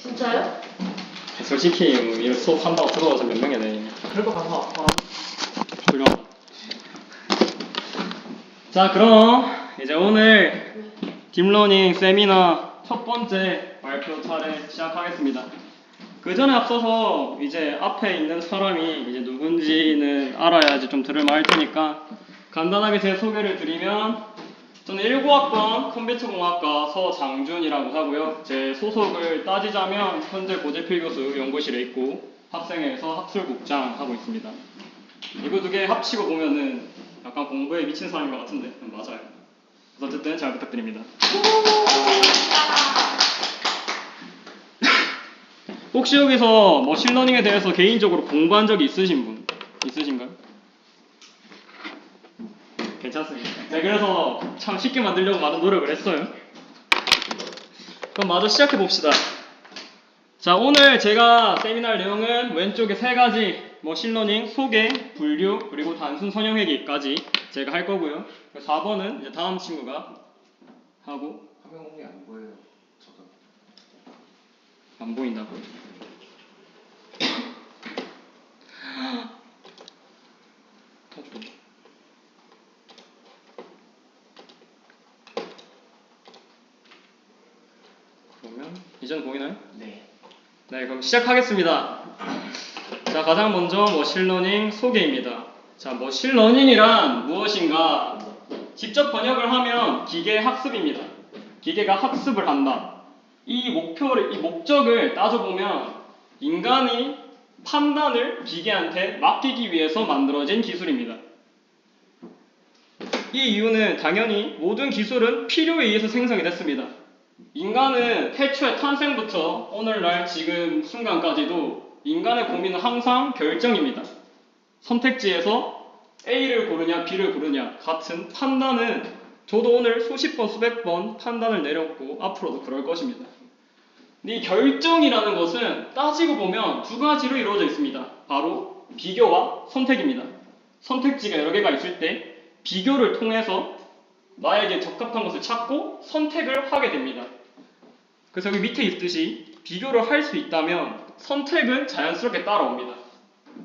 진짜요? 솔직히 이 수업 한다고 들어와서 몇 명이야 돼. 별거 다 사. 훌륭하다. 자, 그럼 이제 오늘 딥러닝 세미나 첫 번째 발표 차례 시작하겠습니다. 그 전에 앞서서 이제 앞에 있는 사람이 이제 누군지는 알아야지 좀 들을만 할 테니까 간단하게 제 소개를 드리면, 저는 19학번 컴퓨터공학과 서장준이라고 하고요. 제 소속을 따지자면 현재 고재필 교수 연구실에 있고 학생회에서 학술국장 하고 있습니다. 이거 두 개 합치고 보면은 약간 공부에 미친 사람인 것 같은데 맞아요. 그래서 어쨌든 잘 부탁드립니다. 혹시 여기서 머신러닝에 대해서 개인적으로 공부한 적이 있으신 분 있으신가요? 괜찮습니다. 네, 그래서 참 쉽게 만들려고 많은 노력을 했어요. 그럼 마저 시작해 봅시다. 자, 오늘 제가 세미나 내용은 왼쪽에 세 가지 머신러닝 소개, 분류, 그리고 단순 선형회계까지 제가 할 거고요. 4번은 이제 다음 친구가 하고. 화면이 안 보여요. 저도. 안 보인다고요? 그러면 이제는 보이나요? 네. 네, 그럼 시작하겠습니다. 자, 가장 먼저 머신러닝 소개입니다. 자, 머신러닝이란 무엇인가? 직접 번역을 하면 기계 학습입니다. 기계가 학습을 한다. 이 목적을 따져보면 인간이 판단을 기계한테 맡기기 위해서 만들어진 기술입니다. 이 이유는 당연히 모든 기술은 필요에 의해서 생성이 됐습니다. 인간은 태초의 탄생부터 오늘날 지금 순간까지도 인간의 고민은 항상 결정입니다. 선택지에서 A를 고르냐 B를 고르냐 같은 판단은 저도 오늘 수십 번 수백 번 판단을 내렸고 앞으로도 그럴 것입니다. 근데 이 결정이라는 것은 따지고 보면 두 가지로 이루어져 있습니다. 바로 비교와 선택입니다. 선택지가 여러 개가 있을 때 비교를 통해서 나에게 적합한 것을 찾고 선택을 하게 됩니다. 그래서 여기 밑에 있듯이 비교를 할 수 있다면 선택은 자연스럽게 따라옵니다.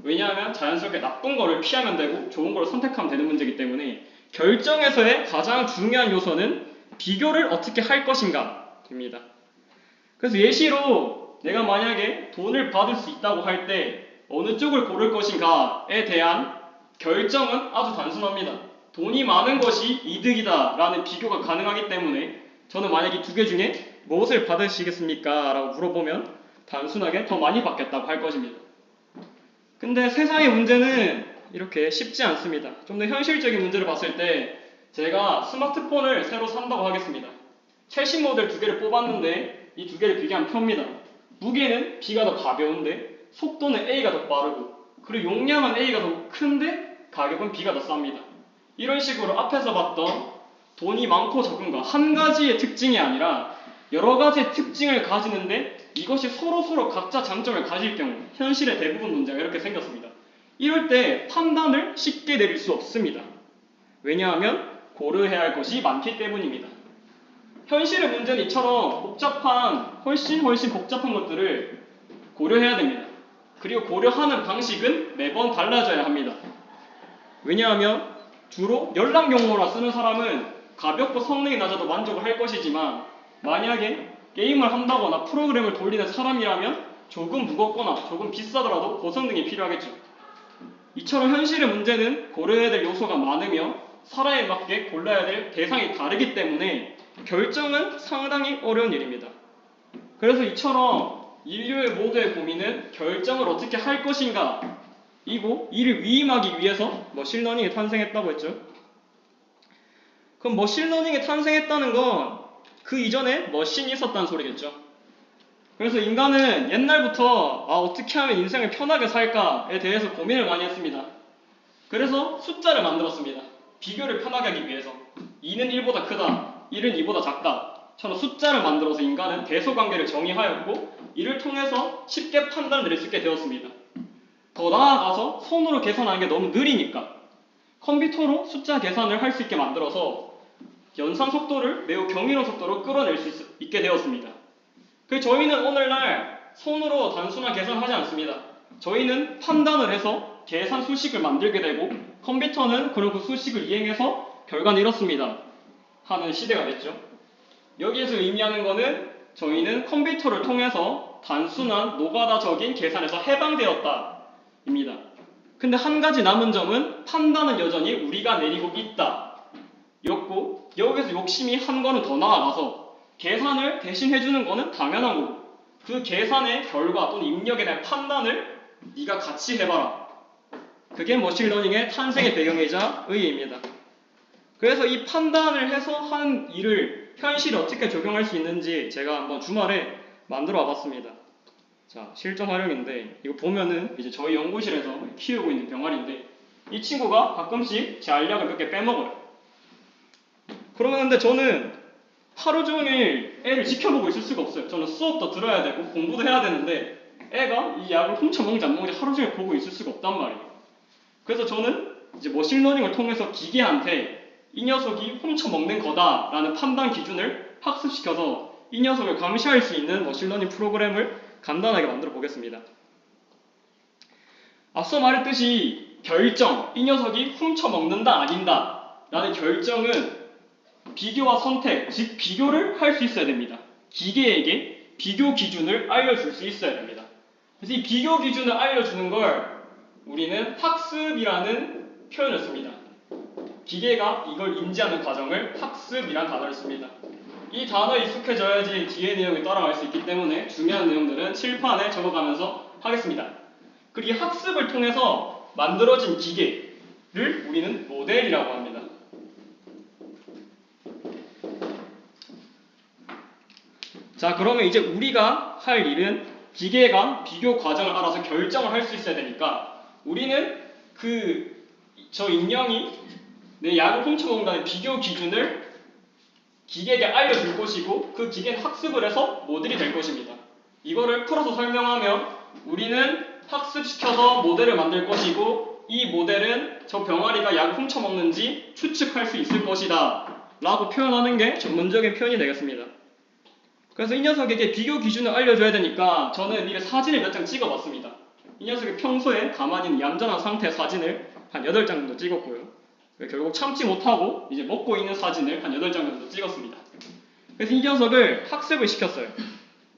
왜냐하면 자연스럽게 나쁜 거를 피하면 되고 좋은 걸 선택하면 되는 문제이기 때문에 결정에서의 가장 중요한 요소는 비교를 어떻게 할 것인가 입니다. 그래서 예시로 내가 만약에 돈을 받을 수 있다고 할 때 어느 쪽을 고를 것인가에 대한 결정은 아주 단순합니다. 돈이 많은 것이 이득이다 라는 비교가 가능하기 때문에 저는 만약에 두 개 중에 무엇을 받으시겠습니까? 라고 물어보면 단순하게 더 많이 받겠다고 할 것입니다. 근데 세상의 문제는 이렇게 쉽지 않습니다. 좀 더 현실적인 문제를 봤을 때 제가 스마트폰을 새로 산다고 하겠습니다. 최신 모델 두 개를 뽑았는데 이 두 개를 비교하면 펴입니다. 무게는 B가 더 가벼운데 속도는 A가 더 빠르고 그리고 용량은 A가 더 큰데 가격은 B가 더 쌉니다. 이런 식으로 앞에서 봤던 돈이 많고 적은가 한 가지의 특징이 아니라 여러 가지의 특징을 가지는데 이것이 서로 각자 장점을 가질 경우 현실의 대부분 문제가 이렇게 생겼습니다. 이럴 때 판단을 쉽게 내릴 수 없습니다. 왜냐하면 고려해야 할 것이 많기 때문입니다. 현실의 문제는 이처럼 훨씬 복잡한 것들을 고려해야 됩니다. 그리고 고려하는 방식은 매번 달라져야 합니다. 왜냐하면 주로 연락용어라 쓰는 사람은 가볍고 성능이 낮아도 만족을 할 것이지만 만약에 게임을 한다거나 프로그램을 돌리는 사람이라면 조금 무겁거나 조금 비싸더라도 고성능이 필요하겠죠. 이처럼 현실의 문제는 고려해야 될 요소가 많으며 사람에 맞게 골라야 될 대상이 다르기 때문에 결정은 상당히 어려운 일입니다. 그래서 이처럼 인류의 모두의 고민은 결정을 어떻게 할 것인가 이고 이를 위임하기 위해서 머신러닝이 탄생했다고 했죠. 그럼 머신러닝이 탄생했다는 건 그 이전에 머신이 있었다는 소리겠죠. 그래서 인간은 옛날부터 어떻게 하면 인생을 편하게 살까에 대해서 고민을 많이 했습니다. 그래서 숫자를 만들었습니다. 비교를 편하게 하기 위해서 2는 1보다 크다, 1은 2보다 작다 처럼 숫자를 만들어서 인간은 대소관계를 정의하였고 이를 통해서 쉽게 판단을 내릴 수 있게 되었습니다. 더 나아가서 손으로 계산하는 게 너무 느리니까 컴퓨터로 숫자 계산을 할 수 있게 만들어서 연산 속도를 매우 경이로운 속도로 끌어낼 수 있게 되었습니다. 저희는 오늘날 손으로 단순한 계산을 하지 않습니다. 저희는 판단을 해서 계산 수식을 만들게 되고 컴퓨터는 그런 그 수식을 이행해서 결과는 이렇습니다 하는 시대가 됐죠. 여기에서 의미하는 거는 저희는 컴퓨터를 통해서 단순한 노가다적인 계산에서 해방되었다 입니다. 근데 한 가지 남은 점은 판단은 여전히 우리가 내리고 있다 였고, 여기서 욕심이 한 걸음 더 나아가서 계산을 대신 해주는 거는 당연한 거고, 그 계산의 결과 또는 입력에 대한 판단을 네가 같이 해봐라. 그게 머신러닝의 탄생의 배경이자 의의입니다. 그래서 이 판단을 해서 한 일을 현실에 어떻게 적용할 수 있는지 제가 한번 주말에 만들어 와봤습니다. 자, 실전 활용인데 이거 보면은 이제 저희 연구실에서 키우고 있는 병아리인데 이 친구가 가끔씩 제 알약을 몇 개 빼먹어요. 그러면 근데 저는 하루 종일 애를 지켜보고 있을 수가 없어요. 저는 수업도 들어야 되고 공부도 해야 되는데 애가 이 약을 훔쳐먹는지 안 먹는지 하루 종일 보고 있을 수가 없단 말이에요. 그래서 저는 이제 머신러닝을 통해서 기계한테 이 녀석이 훔쳐먹는 거다라는 판단 기준을 학습시켜서 이 녀석을 감시할 수 있는 머신러닝 프로그램을 간단하게 만들어 보겠습니다. 앞서 말했듯이 결정, 이 녀석이 훔쳐먹는다 아닌다 라는 결정은 비교와 선택, 즉 비교를 할 수 있어야 됩니다. 기계에게 비교 기준을 알려줄 수 있어야 됩니다. 그래서 이 비교 기준을 알려주는 걸 우리는 학습이라는 표현을 씁니다. 기계가 이걸 인지하는 과정을 학습이라는 단어를 씁니다. 이 단어에 익숙해져야지 뒤에 내용이 따라갈 수 있기 때문에 중요한 내용들은 칠판에 적어가면서 하겠습니다. 그리고 이 학습을 통해서 만들어진 기계를 우리는 모델이라고 합니다. 자, 그러면 이제 우리가 할 일은 기계가 비교 과정을 알아서 결정을 할 수 있어야 되니까 우리는 저 인형이 내 약을 훔쳐먹는다는 비교 기준을 기계에게 알려줄 것이고 그 기계는 학습을 해서 모델이 될 것입니다. 이거를 풀어서 설명하면 우리는 학습시켜서 모델을 만들 것이고 이 모델은 저 병아리가 약을 훔쳐먹는지 추측할 수 있을 것이다 라고 표현하는 게 전문적인 표현이 되겠습니다. 그래서 이 녀석에게 비교 기준을 알려줘야 되니까 저는 미리 사진을 몇 장 찍어봤습니다. 이 녀석이 평소에 가만히 있는 얌전한 상태의 사진을 한 8장 정도 찍었고요. 결국 참지 못하고 이제 먹고 있는 사진을 한 8장 정도 찍었습니다. 그래서 이 녀석을 학습을 시켰어요.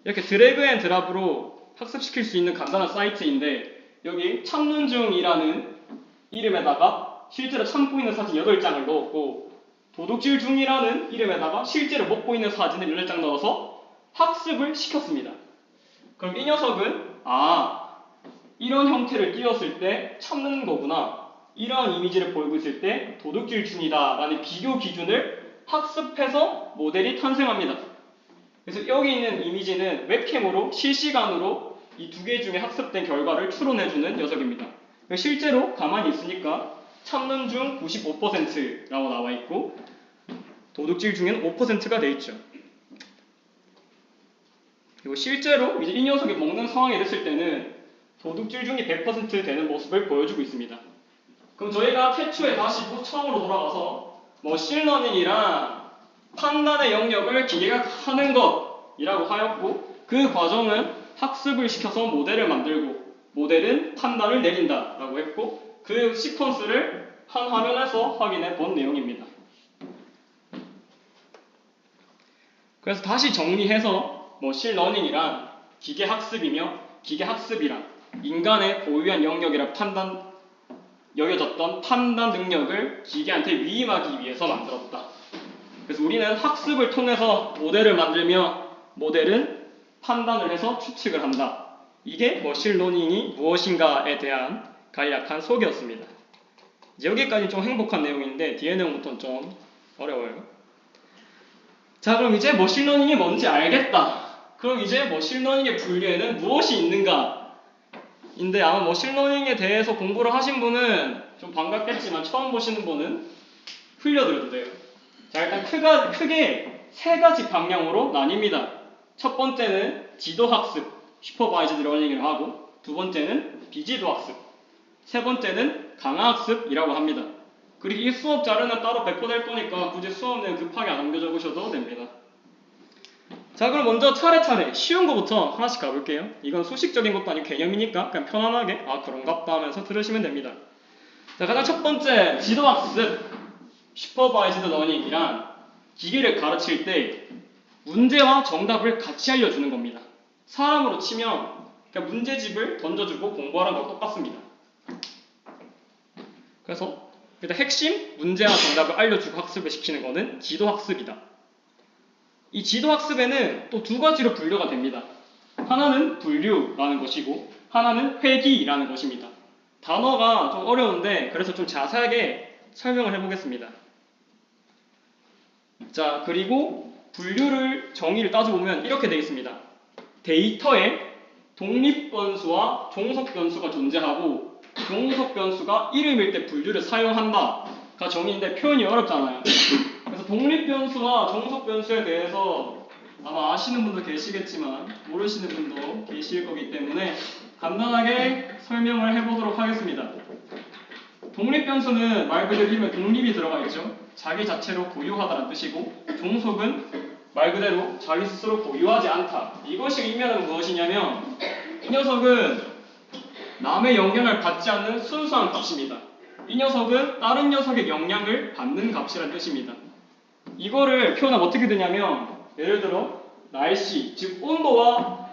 이렇게 드래그 앤 드랍으로 학습시킬 수 있는 간단한 사이트인데 여기 참는 중이라는 이름에다가 실제로 참고 있는 사진 8장을 넣었고 도둑질 중이라는 이름에다가 실제로 먹고 있는 사진을 8장 넣어서 학습을 시켰습니다. 그럼 이 녀석은 이런 형태를 띄웠을 때 참는 거구나, 이러한 이미지를 보이고 있을 때 도둑질 중이다 라는 비교 기준을 학습해서 모델이 탄생합니다. 그래서 여기 있는 이미지는 웹캠으로 실시간으로 이 두 개 중에 학습된 결과를 추론해주는 녀석입니다. 실제로 가만히 있으니까 참는 중 95%라고 나와 있고 도둑질 중에는 5%가 돼 있죠. 그리고 실제로 이제 이 녀석이 먹는 상황이 됐을 때는 도둑질 중이 100% 되는 모습을 보여주고 있습니다. 그럼 저희가 최초에 다시 처음으로 돌아가서 머신러닝이란 판단의 영역을 기계가 하는 것이라고 하였고 그 과정은 학습을 시켜서 모델을 만들고 모델은 판단을 내린다 라고 했고 그 시퀀스를 한 화면에서 확인해 본 내용입니다. 그래서 다시 정리해서 머신러닝이란 기계학습이며 기계학습이란 인간의 고유한 영역이라 여겨졌던 판단 능력을 기계한테 위임하기 위해서 만들었다. 그래서 우리는 학습을 통해서 모델을 만들며 모델은 판단을 해서 추측을 한다. 이게 머신러닝이 무엇인가에 대한 간략한 소개였습니다. 이제 여기까지 좀 행복한 내용인데 뒤에 내용부터는 좀 어려워요. 자, 그럼 이제 머신러닝이 뭔지 알겠다. 그럼 이제 머신러닝의 분류에는 무엇이 있는가? 인데 아마 머신러닝에 대해서 공부를 하신 분은 좀 반갑겠지만 처음 보시는 분은 흘려드려도 돼요. 자, 일단 크게 세 가지 방향으로 나뉩니다. 첫 번째는 지도학습, 슈퍼바이즈드 러닝이라고 하고 두 번째는 비지도학습, 세 번째는 강화학습이라고 합니다. 그리고 이 수업 자료는 따로 배포될 거니까 굳이 수업 내용 급하게 안 옮겨 적으셔도 됩니다. 자, 그럼 먼저 차례차례 쉬운 거부터 하나씩 가볼게요. 이건 수식적인 것도 아니고 개념이니까 그냥 편안하게 아 그런갑다 하면서 들으시면 됩니다. 자, 가장 첫 번째 지도학습 슈퍼바이즈드 러닝이란 기계를 가르칠 때 문제와 정답을 같이 알려주는 겁니다. 사람으로 치면 그냥 문제집을 던져주고 공부하라는 거랑 똑같습니다. 그래서 일단 핵심 문제와 정답을 알려주고 학습을 시키는 거는 지도학습이다. 이 지도학습에는 또 두 가지로 분류가 됩니다. 하나는 분류라는 것이고 하나는 회기라는 것입니다. 단어가 좀 어려운데 그래서 좀 자세하게 설명을 해보겠습니다. 자, 그리고 분류를 정의를 따져보면 이렇게 되어 있습니다. 데이터에 독립변수와 종속변수가 존재하고 종속변수가 이름일 때 분류를 사용한다가 정의인데 표현이 어렵잖아요. 그래서 독립변수와 종속변수에 대해서 아마 아시는 분도 계시겠지만 모르시는 분도 계실 거기 때문에 간단하게 설명을 해보도록 하겠습니다. 독립변수는 말 그대로 이름에 독립이 들어가 있죠. 자기 자체로 고유하다는 뜻이고 종속은 말 그대로 자기 스스로 고유하지 않다. 이것이 의미하는 무엇이냐면 이 녀석은 남의 영향을 받지 않는 순수한 값입니다. 이 녀석은 다른 녀석의 영향을 받는 값이라는 뜻입니다. 이거를 표현하면 어떻게 되냐면 예를 들어 날씨, 즉 온도와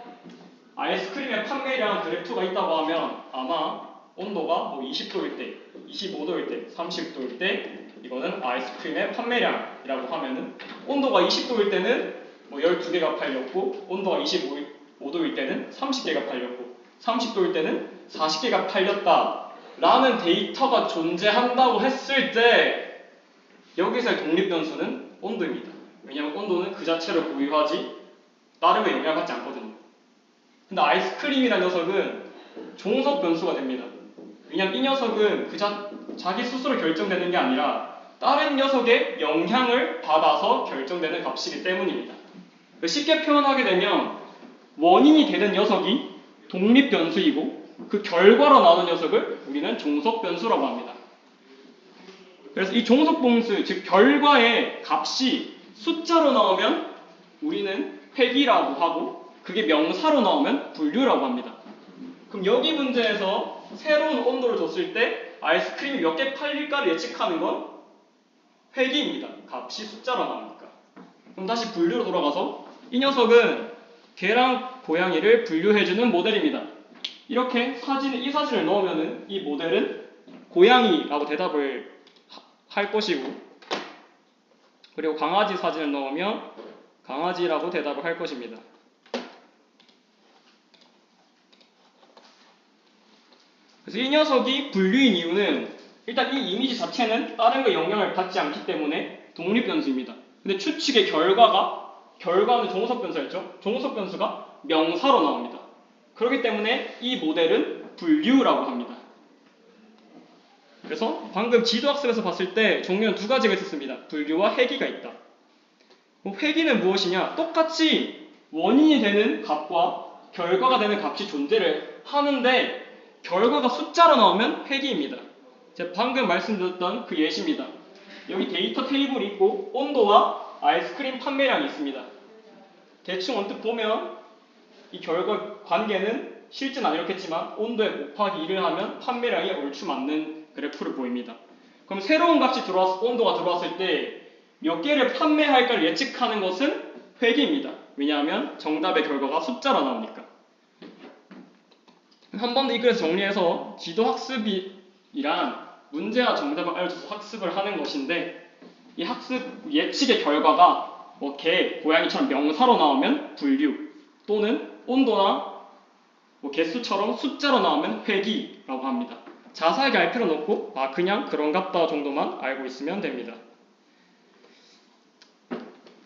아이스크림의 판매량 그래프가 있다고 하면 아마 온도가 뭐 20도일 때, 25도일 때, 30도일 때 이거는 아이스크림의 판매량이라고 하면은 온도가 20도일 때는 뭐 12개가 팔렸고 온도가 25도일 때는 30개가 팔렸고 30도일 때는 40개가 팔렸다 라는 데이터가 존재한다고 했을 때 여기서의 독립변수는 온도입니다. 왜냐하면 온도는 그 자체로 고유하지 다른 게 영향을 받지 않거든요. 근데 아이스크림이라는 녀석은 종속 변수가 됩니다. 왜냐하면 이 녀석은 자기 스스로 결정되는 게 아니라 다른 녀석의 영향을 받아서 결정되는 값이기 때문입니다. 쉽게 표현하게 되면 원인이 되는 녀석이 독립 변수이고 그 결과로 나오는 녀석을 우리는 종속 변수라고 합니다. 그래서 이 종속 변수, 즉 결과의 값이 숫자로 나오면 우리는 회기라고 하고 그게 명사로 나오면 분류라고 합니다. 그럼 여기 문제에서 새로운 온도를 줬을 때 아이스크림이 몇 개 팔릴까를 예측하는 건 회기입니다. 값이 숫자로 나오니까. 그럼 다시 분류로 돌아가서 이 녀석은 개랑 고양이를 분류해주는 모델입니다. 이렇게 이 사진을 넣으면은 이 모델은 고양이라고 대답을 할 것이고 그리고 강아지 사진을 넣으면 강아지라고 대답을 할 것입니다. 그래서 이 녀석이 분류인 이유는 일단 이 이미지 자체는 다른 거 영향을 받지 않기 때문에 독립변수입니다. 근데 추측의 결과는 종속변수였죠. 종속변수가 명사로 나옵니다. 그렇기 때문에 이 모델은 분류라고 합니다. 그래서 방금 지도학습에서 봤을 때 종류는 두 가지가 있었습니다. 분류와 회기가 있다. 회기는 무엇이냐? 똑같이 원인이 되는 값과 결과가 되는 값이 존재를 하는데 결과가 숫자로 나오면 회기입니다. 제가 방금 말씀드렸던 그 예시입니다. 여기 데이터 테이블이 있고 온도와 아이스크림 판매량이 있습니다. 대충 언뜻 보면 이 결과 관계는 실제는 안 이렇겠지만 온도에 곱하기 1을 하면 판매량이 얼추 맞는 그래프를 보입니다. 그럼 새로운 값이 온도가 들어왔을 때 몇 개를 판매할까를 예측하는 것은 회기입니다. 왜냐하면 정답의 결과가 숫자로 나오니까. 한 번 더 이 글에서 정리해서 지도학습이란 문제와 정답을 알려줘서 학습을 하는 것인데 이 학습 예측의 결과가 뭐 개, 고양이처럼 명사로 나오면 분류 또는 온도나 뭐 개수처럼 숫자로 나오면 회기라고 합니다. 자세하게 알 필요는 없고 그냥 그런갑다 정도만 알고 있으면 됩니다.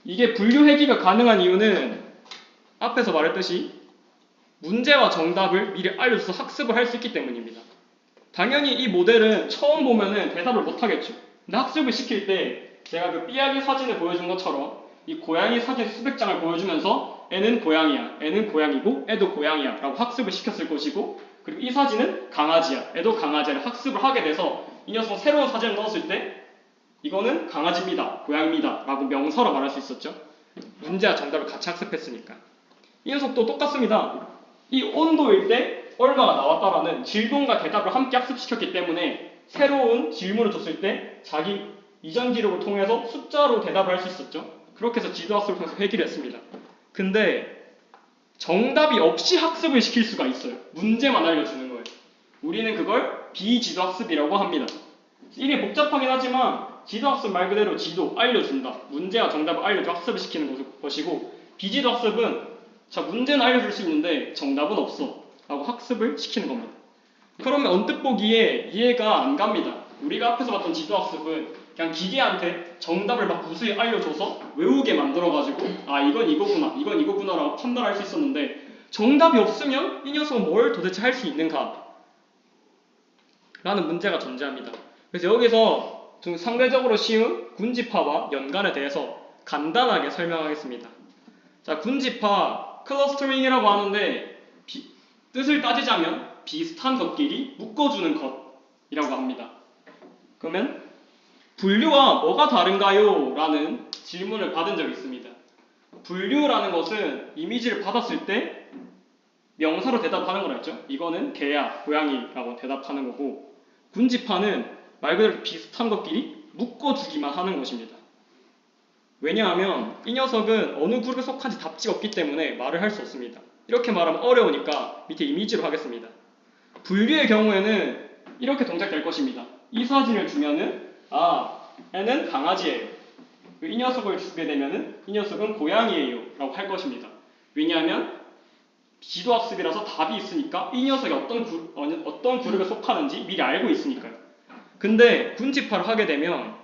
이게 분류 회기가 가능한 이유는 앞에서 말했듯이 문제와 정답을 미리 알려줘서 학습을 할 수 있기 때문입니다. 당연히 이 모델은 처음 보면은 대답을 못하겠죠. 근데 학습을 시킬 때 제가 그 삐약이 사진을 보여준 것처럼 이 고양이 사진 수백 장을 보여주면서 애는 고양이야, 애는 고양이고 애도 고양이야 라고 학습을 시켰을 것이고 그리고 이 사진은 강아지야, 애도 강아지야를 학습을 하게 돼서 이 녀석은 새로운 사진을 넣었을 때 이거는 강아지입니다, 고양이입니다 라고 명사로 말할 수 있었죠. 문제와 정답을 같이 학습했으니까. 이 녀석도 똑같습니다. 이 온도일 때 얼마가 나왔다라는 질문과 대답을 함께 학습시켰기 때문에 새로운 질문을 줬을 때 자기 이전 기록을 통해서 숫자로 대답을 할 수 있었죠. 그렇게 해서 지도학습을 통해서 회귀를 했습니다. 근데 정답이 없이 학습을 시킬 수가 있어요. 문제만 알려주는 거예요. 우리는 그걸 비지도학습이라고 합니다. 이게 복잡하긴 하지만 지도학습 말 그대로 지도, 알려준다. 문제와 정답을 알려줘 학습을 시키는 것이고, 비지도학습은 자, 문제는 알려줄 수 있는데 정답은 없어 라고 학습을 시키는 겁니다. 그러면 언뜻 보기에 이해가 안 갑니다. 우리가 앞에서 봤던 지도학습은 그냥 기계한테 정답을 막 무수히 알려줘서 외우게 만들어가지고 아 이건 이거구나 이건 이거구나 라고 판단할 수 있었는데, 정답이 없으면 이 녀석은 뭘 도대체 할 수 있는가 라는 문제가 존재합니다. 그래서 여기서 좀 상대적으로 쉬운 군집화와 연관에 대해서 간단하게 설명하겠습니다. 자, 군집화, 클러스터링이라고 하는데 뜻을 따지자면 비슷한 것끼리 묶어주는 것이라고 합니다. 그러면 분류와 뭐가 다른가요? 라는 질문을 받은 적이 있습니다. 분류라는 것은 이미지를 받았을 때 명사로 대답하는 거라 했죠. 이거는 개야, 고양이라고 대답하는 거고, 군집화는 말 그대로 비슷한 것끼리 묶어주기만 하는 것입니다. 왜냐하면 이 녀석은 어느 그룹에 속한지 답지가 없기 때문에 말을 할 수 없습니다. 이렇게 말하면 어려우니까 밑에 이미지로 하겠습니다. 분류의 경우에는 이렇게 동작될 것입니다. 이 사진을 주면은 얘는 강아지예요. 이 녀석을 주게 되면은 이 녀석은 고양이예요 라고 할 것입니다. 왜냐하면 지도학습이라서 답이 있으니까 이 녀석이 어떤 그룹에 속하는지 미리 알고 있으니까요. 근데 군집화를 하게 되면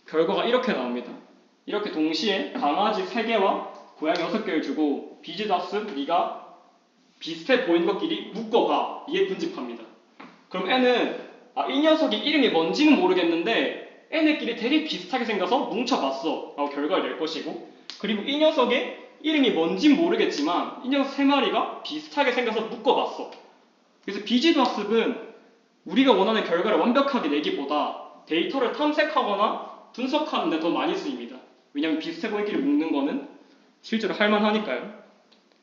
결과가 이렇게 나옵니다. 이렇게 동시에 강아지 3개와 고양이 6개를 주고 비지도학습 네가 비슷해 보이는 것끼리 묶어봐. 이게 군집화입니다. 그럼 N은 이 녀석이 이름이 뭔지는 모르겠는데 N애끼리 되게 비슷하게 생겨서 뭉쳐봤어 라고 결과를 낼 것이고, 그리고 이 녀석의 이름이 뭔진 모르겠지만 이 녀석 3마리가 비슷하게 생겨서 묶어봤어. 그래서 비지도학습은 우리가 원하는 결과를 완벽하게 내기보다 데이터를 탐색하거나 분석하는 데 더 많이 쓰입니다. 왜냐하면 비슷해 보이기를 묶는 거는 실제로 할만하니까요.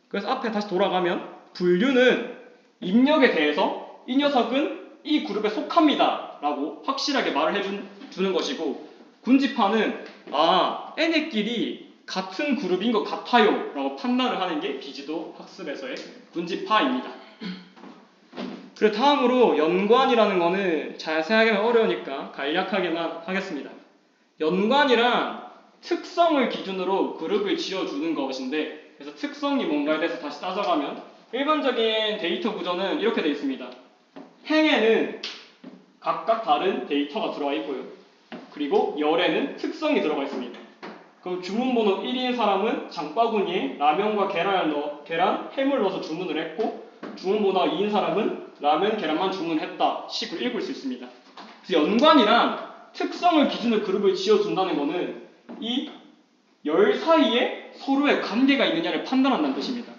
그래서 앞에 다시 돌아가면 분류는 입력에 대해서 이 녀석은 이 그룹에 속합니다 라고 확실하게 말을 해주는 것이고, 군집화는 N애끼리 같은 그룹인 것 같아요 라고 판단을 하는 게 비지도 학습에서의 군집화입니다. 그리고 다음으로 연관이라는 거는 자세하게 하면 어려우니까 간략하게만 하겠습니다. 연관이란 특성을 기준으로 그룹을 지어주는 것인데, 그래서 특성이 뭔가에 대해서 다시 따져가면 일반적인 데이터 구조는 이렇게 되어 있습니다. 행에는 각각 다른 데이터가 들어가 있고요. 그리고 열에는 특성이 들어가 있습니다. 그럼 주문번호 1인 사람은 장바구니에 라면과 계란, 햄을 넣어서 주문을 했고, 주문번호 2인 사람은 라면, 계란만 주문했다 식으로 읽을 수 있습니다. 그래서 연관이란 특성을 기준으로 그룹을 지어준다는 것은 이 열 사이에 서로의 관계가 있느냐를 판단한다는 뜻입니다.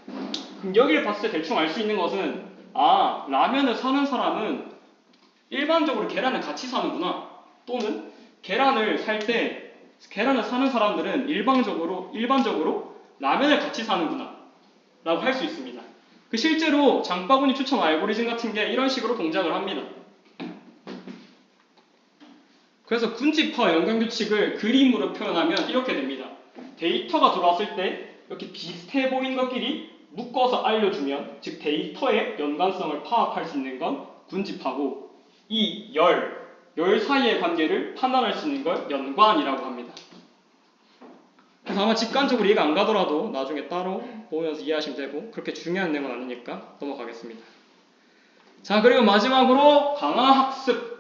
그럼 여기를 봤을 때 대충 알 수 있는 것은 라면을 사는 사람은 일반적으로 계란을 같이 사는구나, 또는 계란을 사는 사람들은 일반적으로 라면을 같이 사는구나 라고 할 수 있습니다. 실제로 장바구니 추천 알고리즘 같은 게 이런 식으로 동작을 합니다. 그래서 군집화 연관규칙을 그림으로 표현하면 이렇게 됩니다. 데이터가 들어왔을 때 이렇게 비슷해 보이는 것끼리 묶어서 알려주면, 즉 데이터의 연관성을 파악할 수 있는 건 군집화고, 이 열 사이의 관계를 판단할 수 있는 걸 연관이라고 합니다. 그래서 아마 직관적으로 이해가 안 가더라도 나중에 따로 보면서 이해하시면 되고, 그렇게 중요한 내용은 아니니까 넘어가겠습니다. 자, 그리고 마지막으로 강화학습,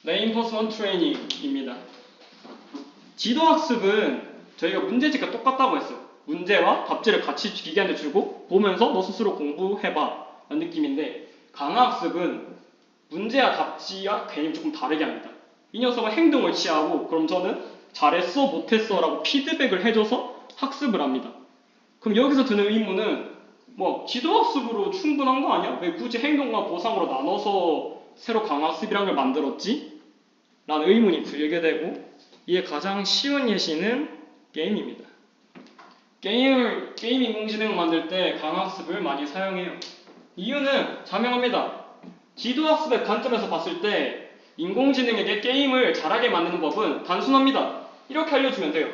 Reinforcement Training입니다. 지도학습은 저희가 문제집과 똑같다고 했어요. 문제와 답지를 같이 기계한테 주고 보면서 너 스스로 공부해봐 라는 느낌인데, 강화학습은 문제와 답지와 개념이 조금 다르게 합니다. 이 녀석은 행동을 취하고 그럼 저는 잘했어 못했어 라고 피드백을 해줘서 학습을 합니다. 그럼 여기서 드는 의문은 지도학습으로 충분한 거 아니야? 왜 굳이 행동과 보상으로 나눠서 새로 강화학습이라는 걸 만들었지? 라는 의문이 들게 되고, 이에 가장 쉬운 예시는 게임입니다. 게임 인공지능을 만들 때 강학습을 많이 사용해요. 이유는 자명합니다. 지도학습의 관점에서 봤을 때 인공지능에게 게임을 잘하게 만드는 법은 단순합니다. 이렇게 알려주면 돼요.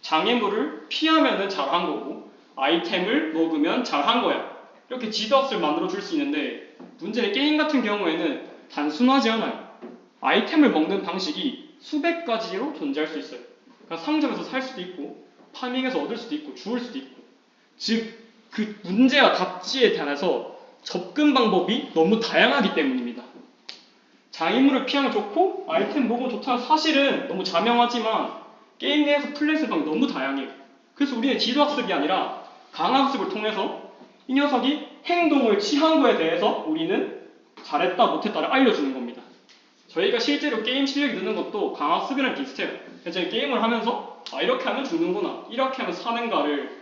장애물을 피하면 잘한 거고 아이템을 먹으면 잘한 거야. 이렇게 지도학습을 만들어 줄 수 있는데 문제는 게임 같은 경우에는 단순하지 않아요. 아이템을 먹는 방식이 수백 가지로 존재할 수 있어요. 그러니까 상점에서 살 수도 있고 파밍에서 얻을 수도 있고 주울 수도 있고, 즉 그 문제와 답지에 대해서 접근 방법이 너무 다양하기 때문입니다. 장애물을 피하면 좋고 아이템 먹으면 좋다는 사실은 너무 자명하지만 게임 내에서 플레이 수 방법이 너무 다양해요. 그래서 우리는 지도학습이 아니라 강학습을 통해서 이 녀석이 행동을 취한 거에 대해서 우리는 잘했다 못했다를 알려주는 겁니다. 저희가 실제로 게임 실력이 느는 것도 강학습이랑 비슷해요. 그래서 게임을 하면서 이렇게 하면 죽는구나, 이렇게 하면 사는가를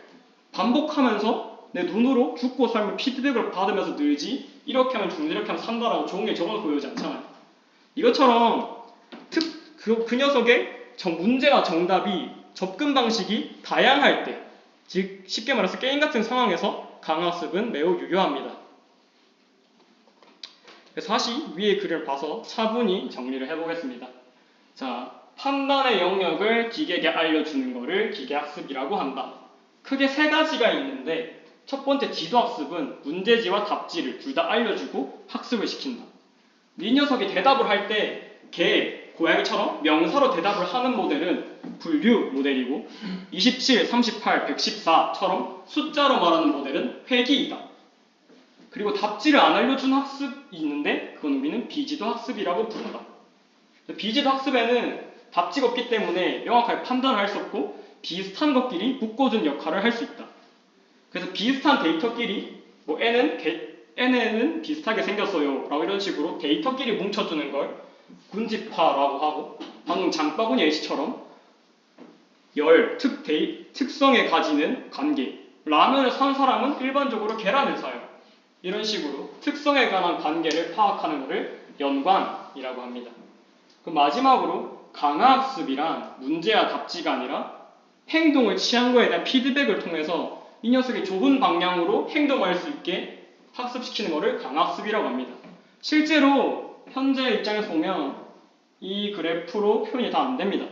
반복하면서 내 눈으로 죽고 살면 피드백을 받으면서 늘지, 이렇게 하면 죽는다, 이렇게 하면 산다라고 종이에 적어서 보여주지 않잖아요. 이것처럼 그 녀석의 문제와 정답이 접근 방식이 다양할 때, 즉 쉽게 말해서 게임 같은 상황에서 강학습은 매우 유효합니다. 그래서 다시 위의 글을 봐서 차분히 정리를 해보겠습니다. 자, 판단의 영역을 기계에게 알려주는 것을 기계학습이라고 한다. 크게 세 가지가 있는데 첫 번째 지도학습은 문제지와 답지를 둘 다 알려주고 학습을 시킨다. 이 녀석이 대답을 할 때 개, 고양이처럼 명사로 대답을 하는 모델은 분류 모델이고 27, 38, 114처럼 숫자로 말하는 모델은 회귀이다. 그리고 답지를 안 알려준 학습이 있는데 그건 우리는 비지도 학습이라고 부른다. 비지도 학습에는 답지가 없기 때문에 명확하게 판단을 할 수 없고 비슷한 것끼리 묶어준 역할을 할 수 있다. 그래서 비슷한 데이터끼리 n은 비슷하게 생겼어요 라고 이런 식으로 데이터끼리 뭉쳐주는 걸 군집화라고 하고, 방금 장바구니 예시처럼 특성에 가지는 관계, 라면을 산 사람은 일반적으로 계란을 사요. 이런 식으로 특성에 관한 관계를 파악하는 것을 연관이라고 합니다. 그럼 마지막으로 강화학습이란 문제와 답지가 아니라 행동을 취한 거에 대한 피드백을 통해서 이 녀석이 좁은 방향으로 행동할 수 있게 학습시키는 것을 강학습이라고 합니다. 실제로 현재 입장에서 보면 이 그래프로 표현이 다 안 됩니다.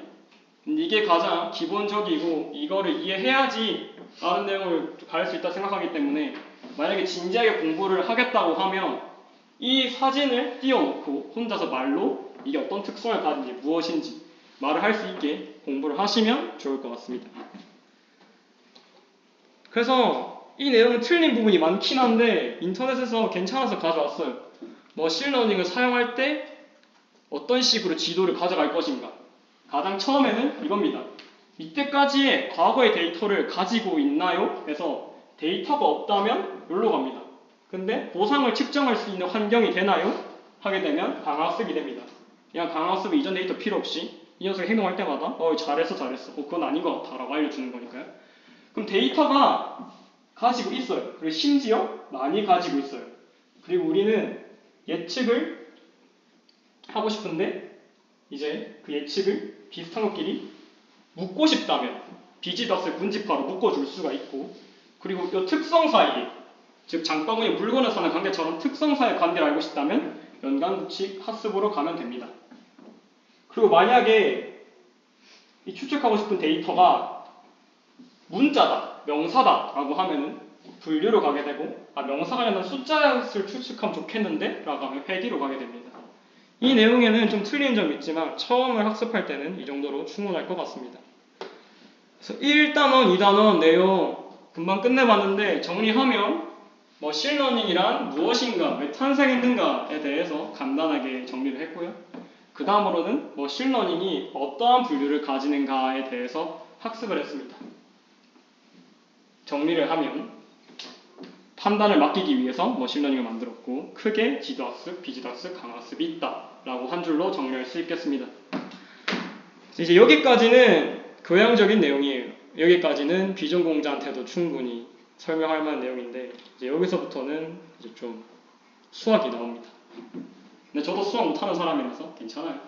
이게 가장 기본적이고 이거를 이해해야지 다른 내용을 갈 수 있다 생각하기 때문에 만약에 진지하게 공부를 하겠다고 하면 이 사진을 띄워놓고 혼자서 말로 이게 어떤 특성을 가진지 무엇인지 말을 할 수 있게 공부를 하시면 좋을 것 같습니다. 그래서 이 내용은 틀린 부분이 많긴 한데 인터넷에서 괜찮아서 가져왔어요. 머신러닝을 사용할 때 어떤 식으로 지도를 가져갈 것인가. 가장 처음에는 이겁니다. 이때까지의 과거의 데이터를 가지고 있나요? 해서 데이터가 없다면 여기로 갑니다. 근데 보상을 측정할 수 있는 환경이 되나요? 하게 되면 강학습이 됩니다. 그냥 강학습은 이전 데이터 필요 없이 이 녀석이 행동할 때마다 잘했어 그건 아닌 것 같아 라고 알려주는 거니까요. 그럼 데이터가 가지고 있어요. 그리고 심지어 많이 가지고 있어요. 그리고 우리는 예측을 하고 싶은데 이제 그 예측을 비슷한 것끼리 묶고 싶다면 비지덕을 군집화로 묶어줄 수가 있고, 그리고 이 특성 사이에, 즉 장바구니에 물건을 사는 관계처럼 특성 사이의 관계를 알고 싶다면 연관부칙 학습으로 가면 됩니다. 그리고 만약에 이 추측하고 싶은 데이터가 문자다, 명사다 라고 하면은 분류로 가게 되고, 명사가 아니라 숫자를 추측하면 좋겠는데 라고 하면 회귀로 가게 됩니다. 이 내용에는 좀 틀린 점이 있지만 처음을 학습할 때는 이 정도로 충분할 것 같습니다. 그래서 1단원, 2단원 내용 금방 끝내봤는데 정리하면 머신러닝이란 무엇인가, 왜 탄생했는가에 대해서 간단하게 정리를 했고요. 그 다음으로는 머신러닝이 어떠한 분류를 가지는가에 대해서 학습을 했습니다. 정리를 하면 판단을 맡기기 위해서 머신러닝을 만들었고 크게 지도학습, 비지도학습, 강학습이 있다라고 한 줄로 정리할 수 있겠습니다. 이제 여기까지는 교양적인 내용이에요. 여기까지는 비전공자한테도 충분히 설명할 만한 내용인데 이제 여기서부터는 이제 좀 수학이 나옵니다. 근데 저도 수학 못하는 사람이라서 괜찮아요.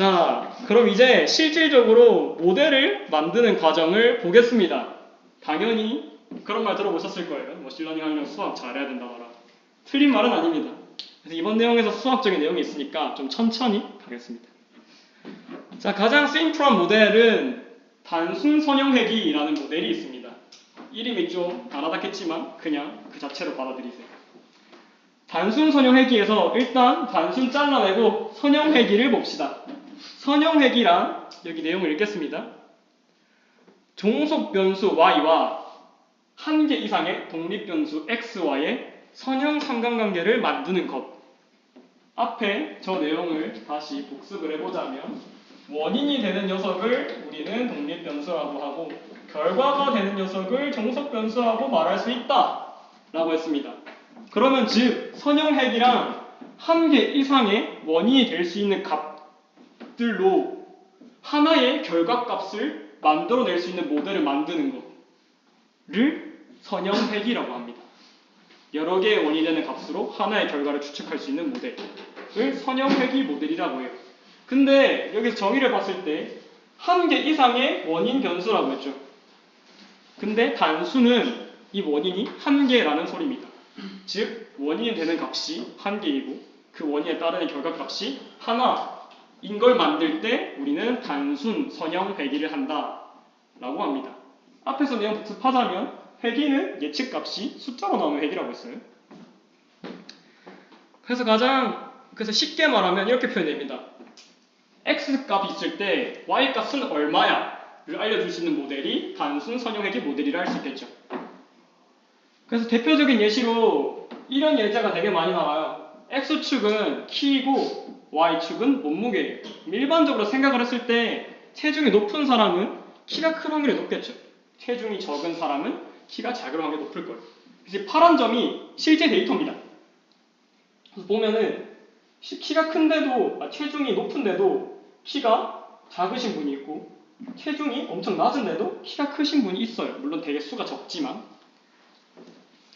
자, 그럼 이제 실질적으로 모델을 만드는 과정을 보겠습니다. 당연히 그런 말 들어보셨을 거예요. 머신러닝 하려면 수학 잘해야 된다더라. 틀린 말은 아닙니다. 그래서 이번 내용에서 수학적인 내용이 있으니까 좀 천천히 가겠습니다. 자, 가장 심플한 모델은 단순 선형회귀라는 모델이 있습니다. 이름이 좀 알아닿겠지만 그냥 그 자체로 받아들이세요. 단순 선형회귀에서 일단 단순 잘라내고 선형회귀를 봅시다. 선형회귀란 여기 내용을 읽겠습니다. 종속 변수 y와 한 개 이상의 독립 변수 xy의 선형 삼각관계를 만드는 것. 앞에 저 내용을 다시 복습을 해보자면 원인이 되는 녀석을 우리는 독립 변수라고 하고 결과가 되는 녀석을 종속 변수라고 말할 수 있다 라고 했습니다. 그러면 즉 선형핵이랑 한 개 이상의 원인이 될 수 있는 값들로 하나의 결과값을 만들어낼 수 있는 모델을 만드는 것을 선형핵이라고 합니다. 여러 개의 원인이 되는 값으로 하나의 결과를 추측할 수 있는 모델을 선형핵이 모델이라고 해요. 근데 여기서 정의를 봤을 때 한 개 이상의 원인 변수라고 했죠. 근데 단수는 이 원인이 한 개라는 소리입니다. 즉 원인이 되는 값이 한 개이고 그 원인에 따르는 결과값이 하나인 걸 만들 때 우리는 단순 선형 회귀를 한다라고 합니다. 앞에서 내용 복습하자면 회귀는 예측값이 숫자로 나오면 회귀라고 했어요. 그래서 쉽게 말하면 이렇게 표현됩니다. x값이 있을 때 y값은 얼마야? 를 알려줄 수 있는 모델이 단순 선형회귀 모델이라 할 수 있겠죠. 그래서 대표적인 예시로 이런 예제가 되게 많이 나와요. x축은 키이고 y축은 몸무게예요. 일반적으로 생각을 했을 때 체중이 높은 사람은 키가 큰 확률이 높겠죠. 체중이 적은 사람은 키가 작은 확률이 높을 거예요. 그래서 파란 점이 실제 데이터입니다. 그래서 보면은 키가 큰데도 체중이 높은데도 키가 작으신 분이 있고 체중이 엄청 낮은데도 키가 크신 분이 있어요. 물론 되게 수가 적지만.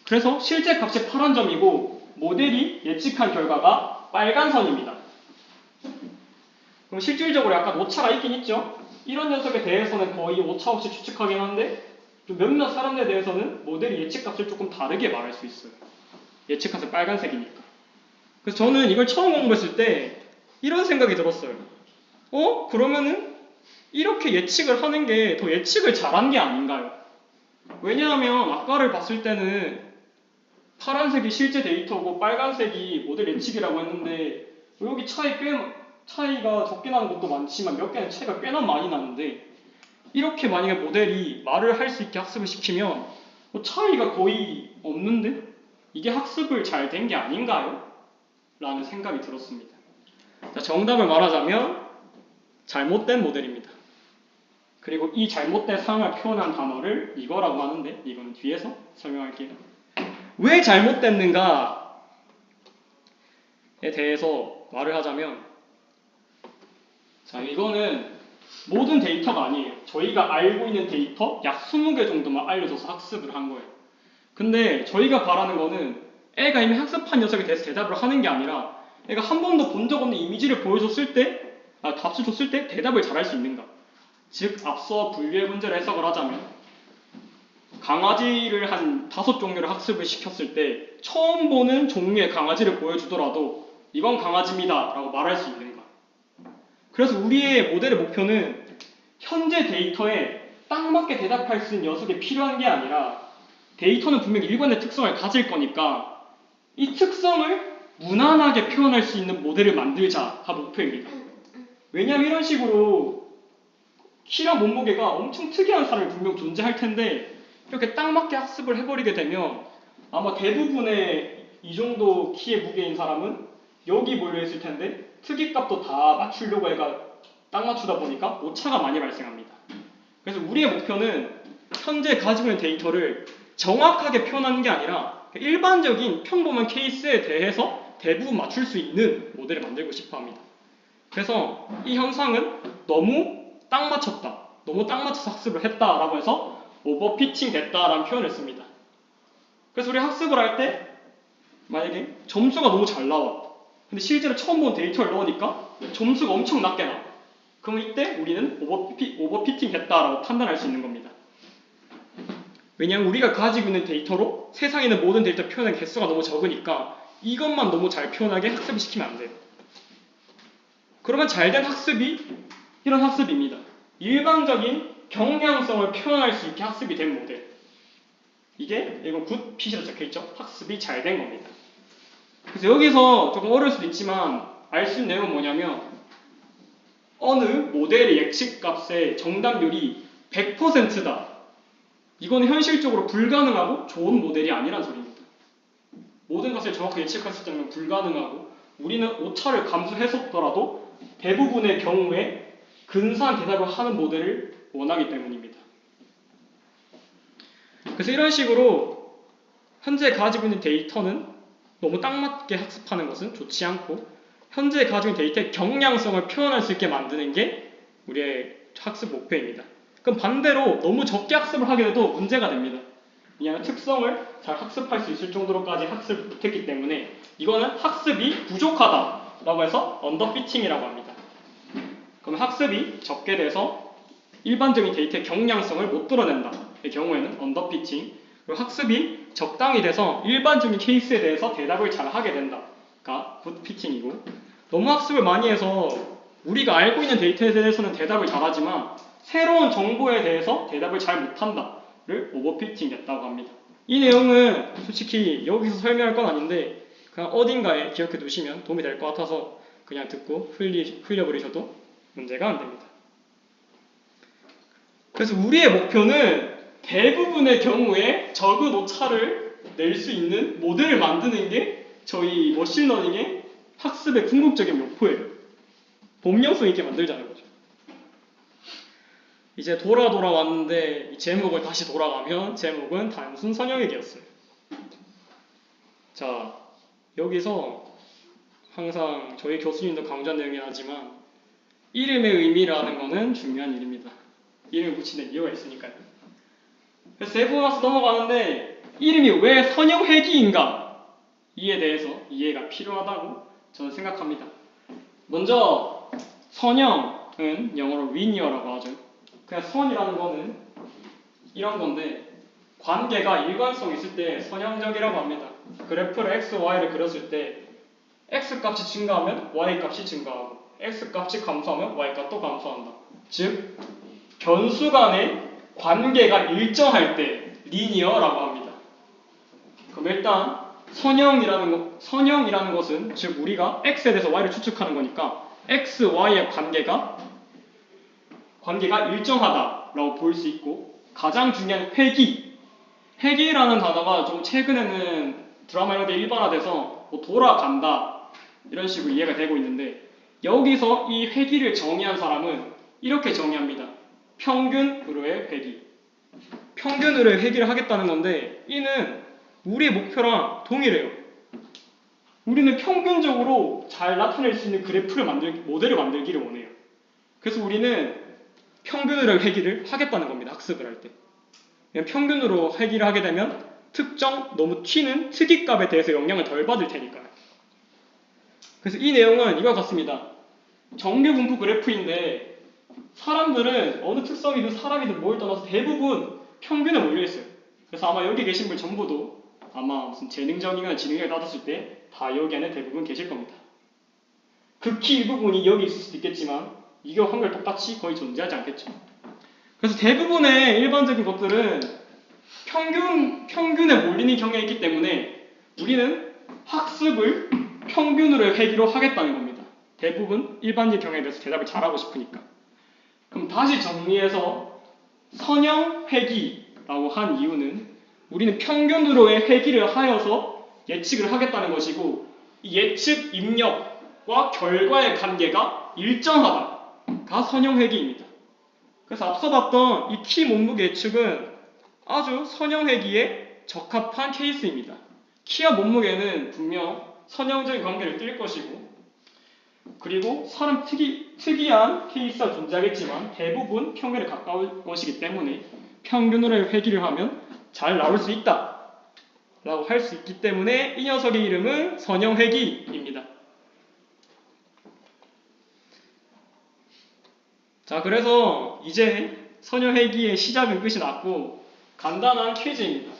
그래서 실제 값이 파란 점이고 모델이 예측한 결과가 빨간 선입니다. 그럼 실질적으로 약간 오차가 있긴 있죠. 이런 녀석에 대해서는 거의 오차 없이 추측하긴 한데 좀 몇몇 사람들에 대해서는 모델이 예측값을 조금 다르게 말할 수 있어요. 예측값은 빨간색이니까. 그래서 저는 이걸 처음 공부했을 때 이런 생각이 들었어요. 그러면은 이렇게 예측을 하는 게 더 예측을 잘한 게 아닌가요? 왜냐하면 아까를 봤을 때는 파란색이 실제 데이터고 빨간색이 모델 예측이라고 했는데 여기 차이가 적게 나는 것도 많지만 몇 개는 차이가 꽤나 많이 나는데 이렇게 만약에 모델이 말을 할 수 있게 학습을 시키면 차이가 거의 없는데 이게 학습을 잘 된 게 아닌가요? 라는 생각이 들었습니다. 자, 정답을 말하자면 잘못된 모델입니다. 그리고 이 잘못된 상황을 표현한 단어를 이거라고 하는데 이거는 뒤에서 설명할게요. 왜 잘못됐는가에 대해서 말을 하자면 자, 이거는 모든 데이터가 아니에요. 저희가 알고 있는 데이터 약 20개 정도만 알려줘서 학습을 한 거예요. 근데 저희가 바라는 거는 애가 이미 학습한 녀석에 대해서 대답을 하는 게 아니라 애가 한 번도 본 적 없는 이미지를 보여줬을 때 답을 줬을 때 대답을 잘할 수 있는가. 즉 앞서 분류의 문제를 해석을 하자면 강아지를 한 5종류를 학습을 시켰을 때 처음 보는 종류의 강아지를 보여주더라도 이건 강아지입니다 라고 말할 수 있는가. 그래서 우리의 모델의 목표는 현재 데이터에 딱 맞게 대답할 수 있는 녀석이 필요한 게 아니라 데이터는 분명히 일관된 특성을 가질 거니까 이 특성을 무난하게 표현할 수 있는 모델을 만들자가 목표입니다. 왜냐하면 이런 식으로 키랑 몸무게가 엄청 특이한 사람이 분명 존재할 텐데 이렇게 딱 맞게 학습을 해버리게 되면 아마 대부분의 이 정도 키의 무게인 사람은 여기 몰려있을 텐데 특이값도 다 맞추려고 해가 딱 맞추다 보니까 오차가 많이 발생합니다. 그래서 우리의 목표는 현재 가지고 있는 데이터를 정확하게 표현하는 게 아니라 일반적인 평범한 케이스에 대해서 대부분 맞출 수 있는 모델을 만들고 싶어 합니다. 그래서 이 현상은 너무 딱 맞췄다, 너무 딱 맞춰서 학습을 했다라고 해서 오버피팅 됐다라는 표현을 씁니다. 그래서 우리 학습을 할 때 만약에 점수가 너무 잘 나와. 근데 실제로 처음 본 데이터를 넣으니까 점수가 엄청 낮게 나와. 그럼 이때 우리는 오버피팅 했다라고 판단할 수 있는 겁니다. 왜냐하면 우리가 가지고 있는 데이터로 세상에 있는 모든 데이터 표현한 개수가 너무 적으니까 이것만 너무 잘 표현하게 학습을 시키면 안 돼요. 그러면 잘된 학습이 이런 학습입니다. 일반적인 경량성을 표현할 수 있게 학습이 된 모델. 이거 굿 PC로 적혀있죠? 학습이 잘 된 겁니다. 그래서 여기서 조금 어려울 수도 있지만 알 수 있는 내용은 뭐냐면 어느 모델의 예측값의 정답률이 100%다. 이건 현실적으로 불가능하고 좋은 모델이 아니란 소리입니다. 모든 것을 정확하게 예측했을 때는 불가능하고 우리는 오차를 감수했었더라도 대부분의 경우에 근사한 대답을 하는 모델을 원하기 때문입니다. 그래서 이런 식으로 현재 가지고 있는 데이터는 너무 딱 맞게 학습하는 것은 좋지 않고 현재 가지고 있는 데이터의 경량성을 표현할 수 있게 만드는 게 우리의 학습 목표입니다. 그럼 반대로 너무 적게 학습을 하게 돼도 문제가 됩니다. 왜냐하면 특성을 잘 학습할 수 있을 정도로까지 학습을 못했기 때문에 이거는 학습이 부족하다라고 해서 언더피팅이라고 합니다. 그럼 학습이 적게 돼서 일반적인 데이터의 경량성을 못 드러낸다. 이 경우에는 언더피팅. 그리고 학습이 적당히 돼서 일반적인 케이스에 대해서 대답을 잘 하게 된다가 굿피팅이고 너무 학습을 많이 해서 우리가 알고 있는 데이터에 대해서는 대답을 잘하지만 새로운 정보에 대해서 대답을 잘 못한다를 오버피팅했다고 합니다. 이 내용은 솔직히 여기서 설명할 건 아닌데 그냥 어딘가에 기억해 두시면 도움이 될 것 같아서 그냥 듣고 흘려버리셔도 문제가 안 됩니다. 그래서 우리의 목표는 대부분의 경우에 적은 오차를 낼 수 있는 모델을 만드는 게 저희 머신러닝의 학습의 궁극적인 목표예요. 범용성 있게 만들자는 거죠. 이제 돌아왔는데 이 제목을 다시 돌아가면 제목은 단순 선형액이었어요. 자, 여기서 항상 저희 교수님도 강조한 내용이긴 하지만 이름의 의미라는 것은 중요한 일입니다. 이름을 붙이는 이유가 있으니까요. 그래서 대부분 와서 넘어가는데 이름이 왜 선형회귀인가 이에 대해서 이해가 필요하다고 저는 생각합니다. 먼저 선형은 영어로 linear라고 하죠. 그냥 선이라는 거는 이런 건데 관계가 일관성 있을 때 선형적이라고 합니다. 그래프를 x, y를 그렸을 때 x 값이 증가하면 y 값이 증가하고 x 값이 감소하면 y 값도 감소한다. 즉 변수 간의 관계가 일정할 때 리니어라고 합니다. 그럼 일단 선형이라는 것은 즉 우리가 x에 대해서 y를 추측하는 거니까 x, y의 관계가 일정하다라고 볼 수 있고 가장 중요한 회귀라는 단어가 좀 최근에는 드라마 이런 데 일반화돼서 뭐 돌아간다 이런 식으로 이해가 되고 있는데 여기서 이 회귀를 정의한 사람은 이렇게 정의합니다. 평균으로의 회귀. 평균으로의 회귀를 하겠다는 건데 이는 우리의 목표랑 동일해요. 우리는 평균적으로 잘 나타낼 수 있는 모델을 만들기를 원해요. 그래서 우리는 평균으로의 회귀를 하겠다는 겁니다. 학습을 할 때. 평균으로 회귀를 하게 되면 특정 너무 튀는 특이값에 대해서 영향을 덜 받을 테니까요. 그래서 이 내용은 이와 같습니다. 정규 분포 그래프인데 사람들은 어느 특성이든 사람이든 뭘 떠나서 대부분 평균에 몰려있어요. 그래서 아마 여기 계신 분 전부도 아마 무슨 재능적이나 지능을 따졌을 때 다 여기 안에 대부분 계실 겁니다. 극히 일부분이 여기 있을 수도 있겠지만 이게 확률 똑같이 거의 존재하지 않겠죠. 그래서 대부분의 일반적인 것들은 평균에 몰리는 경향이 있기 때문에 우리는 학습을 평균으로의 회귀로 하겠다는 겁니다. 대부분 일반적인 경향에 대해서 대답을 잘하고 싶으니까. 그럼 다시 정리해서 선형 회귀라고 한 이유는 우리는 평균으로의 회귀를 하여서 예측을 하겠다는 것이고 이 예측 입력과 결과의 관계가 일정하다가 선형 회귀입니다. 그래서 앞서 봤던 이 키 몸무게 예측은 아주 선형 회귀에 적합한 케이스입니다. 키와 몸무게는 분명 선형적인 관계를 띌 것이고 그리고 사람 특이한 케이스가 존재하겠지만 대부분 평균에 가까울 것이기 때문에 평균으로의 회귀를 하면 잘 나올 수 있다 라고 할 수 있기 때문에 이 녀석의 이름은 선형회귀입니다. 자, 그래서 이제 선형회귀의 시작은 끝이 났고 간단한 퀴즈입니다.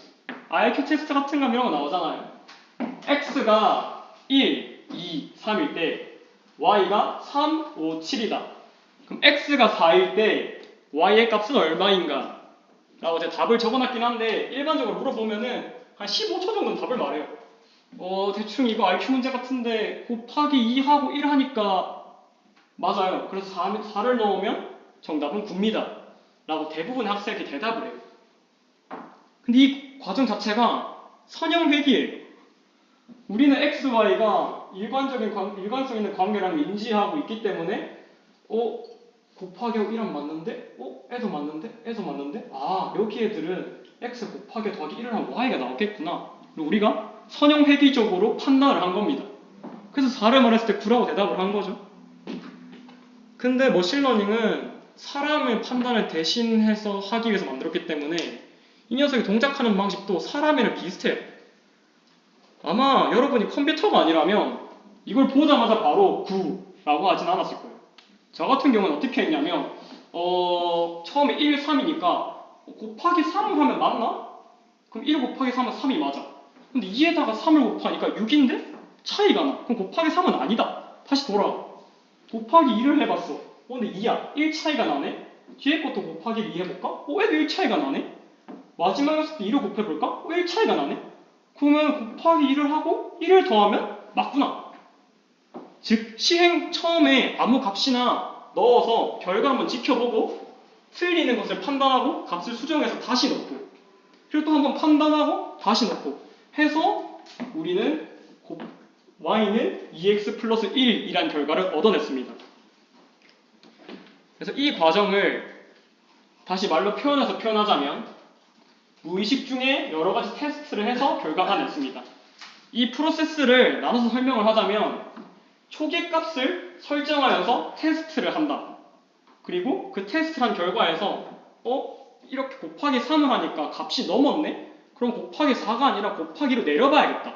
IQ 테스트 같은 거 이런 거 나오잖아요. x가 1, 2, 3일 때 y가 3, 5, 7이다. 그럼 x가 4일 때 y의 값은 얼마인가? 라고 제가 답을 적어놨긴 한데 일반적으로 물어보면은 한 15초 정도는 답을 말해요. 대충 이거 IQ 문제 같은데 곱하기 2하고 1 하니까 맞아요. 그래서 4를 넣으면 정답은 9입니다. 라고 대부분의 학생이 대답을 해요. 근데 이 과정 자체가 선형회귀예요. 우리는 x, y가 일관성 있는 관계라는 걸 인지하고 있기 때문에 곱하기 1하면 맞는데? 애도 맞는데? 애도 맞는데? 아, 여기 애들은 x 곱하기 더하기 1을 하면 y가 나오겠구나. 그리고 우리가 선형회귀적으로 판단을 한 겁니다. 그래서 4를 말했을 때 9라고 대답을 한 거죠. 근데 머신러닝은 사람의 판단을 대신해서 하기 위해서 만들었기 때문에 이 녀석이 동작하는 방식도 사람이랑 비슷해요. 아마 여러분이 컴퓨터가 아니라면 이걸 보자마자 바로 9라고 하진 않았을 거예요. 저 같은 경우는 어떻게 했냐면 처음에 1, 3이니까 곱하기 3을 하면 맞나? 그럼 1 곱하기 3은 3이 맞아. 근데 2에다가 3을 곱하니까 6인데? 차이가 나. 그럼 곱하기 3은 아니다. 다시 돌아가. 곱하기 2를 해봤어. 근데 2야. 1 차이가 나네? 뒤에 것도 곱하기 2 해볼까? 얘도 1 차이가 나네? 마지막에 했을 때 2를 곱해볼까? 1 차이가 나네? 그러면 곱하기 2를 하고 1을 더하면 맞구나. 즉 시행 처음에 아무 값이나 넣어서 결과를 한번 지켜보고 틀리는 것을 판단하고 값을 수정해서 다시 넣고 그리고 또 한번 판단하고 다시 넣고 해서 우리는 y는 2x 플러스 1이라는 결과를 얻어냈습니다. 그래서 이 과정을 다시 말로 표현하자면 무의식 중에 여러 가지 테스트를 해서 결과가 냈습니다. 이 프로세스를 나눠서 설명을 하자면 초기 값을 설정하여서 테스트를 한다. 그리고 그 테스트를 한 결과에서 이렇게 곱하기 3을 하니까 값이 넘었네? 그럼 곱하기 4가 아니라 곱하기로 내려봐야겠다.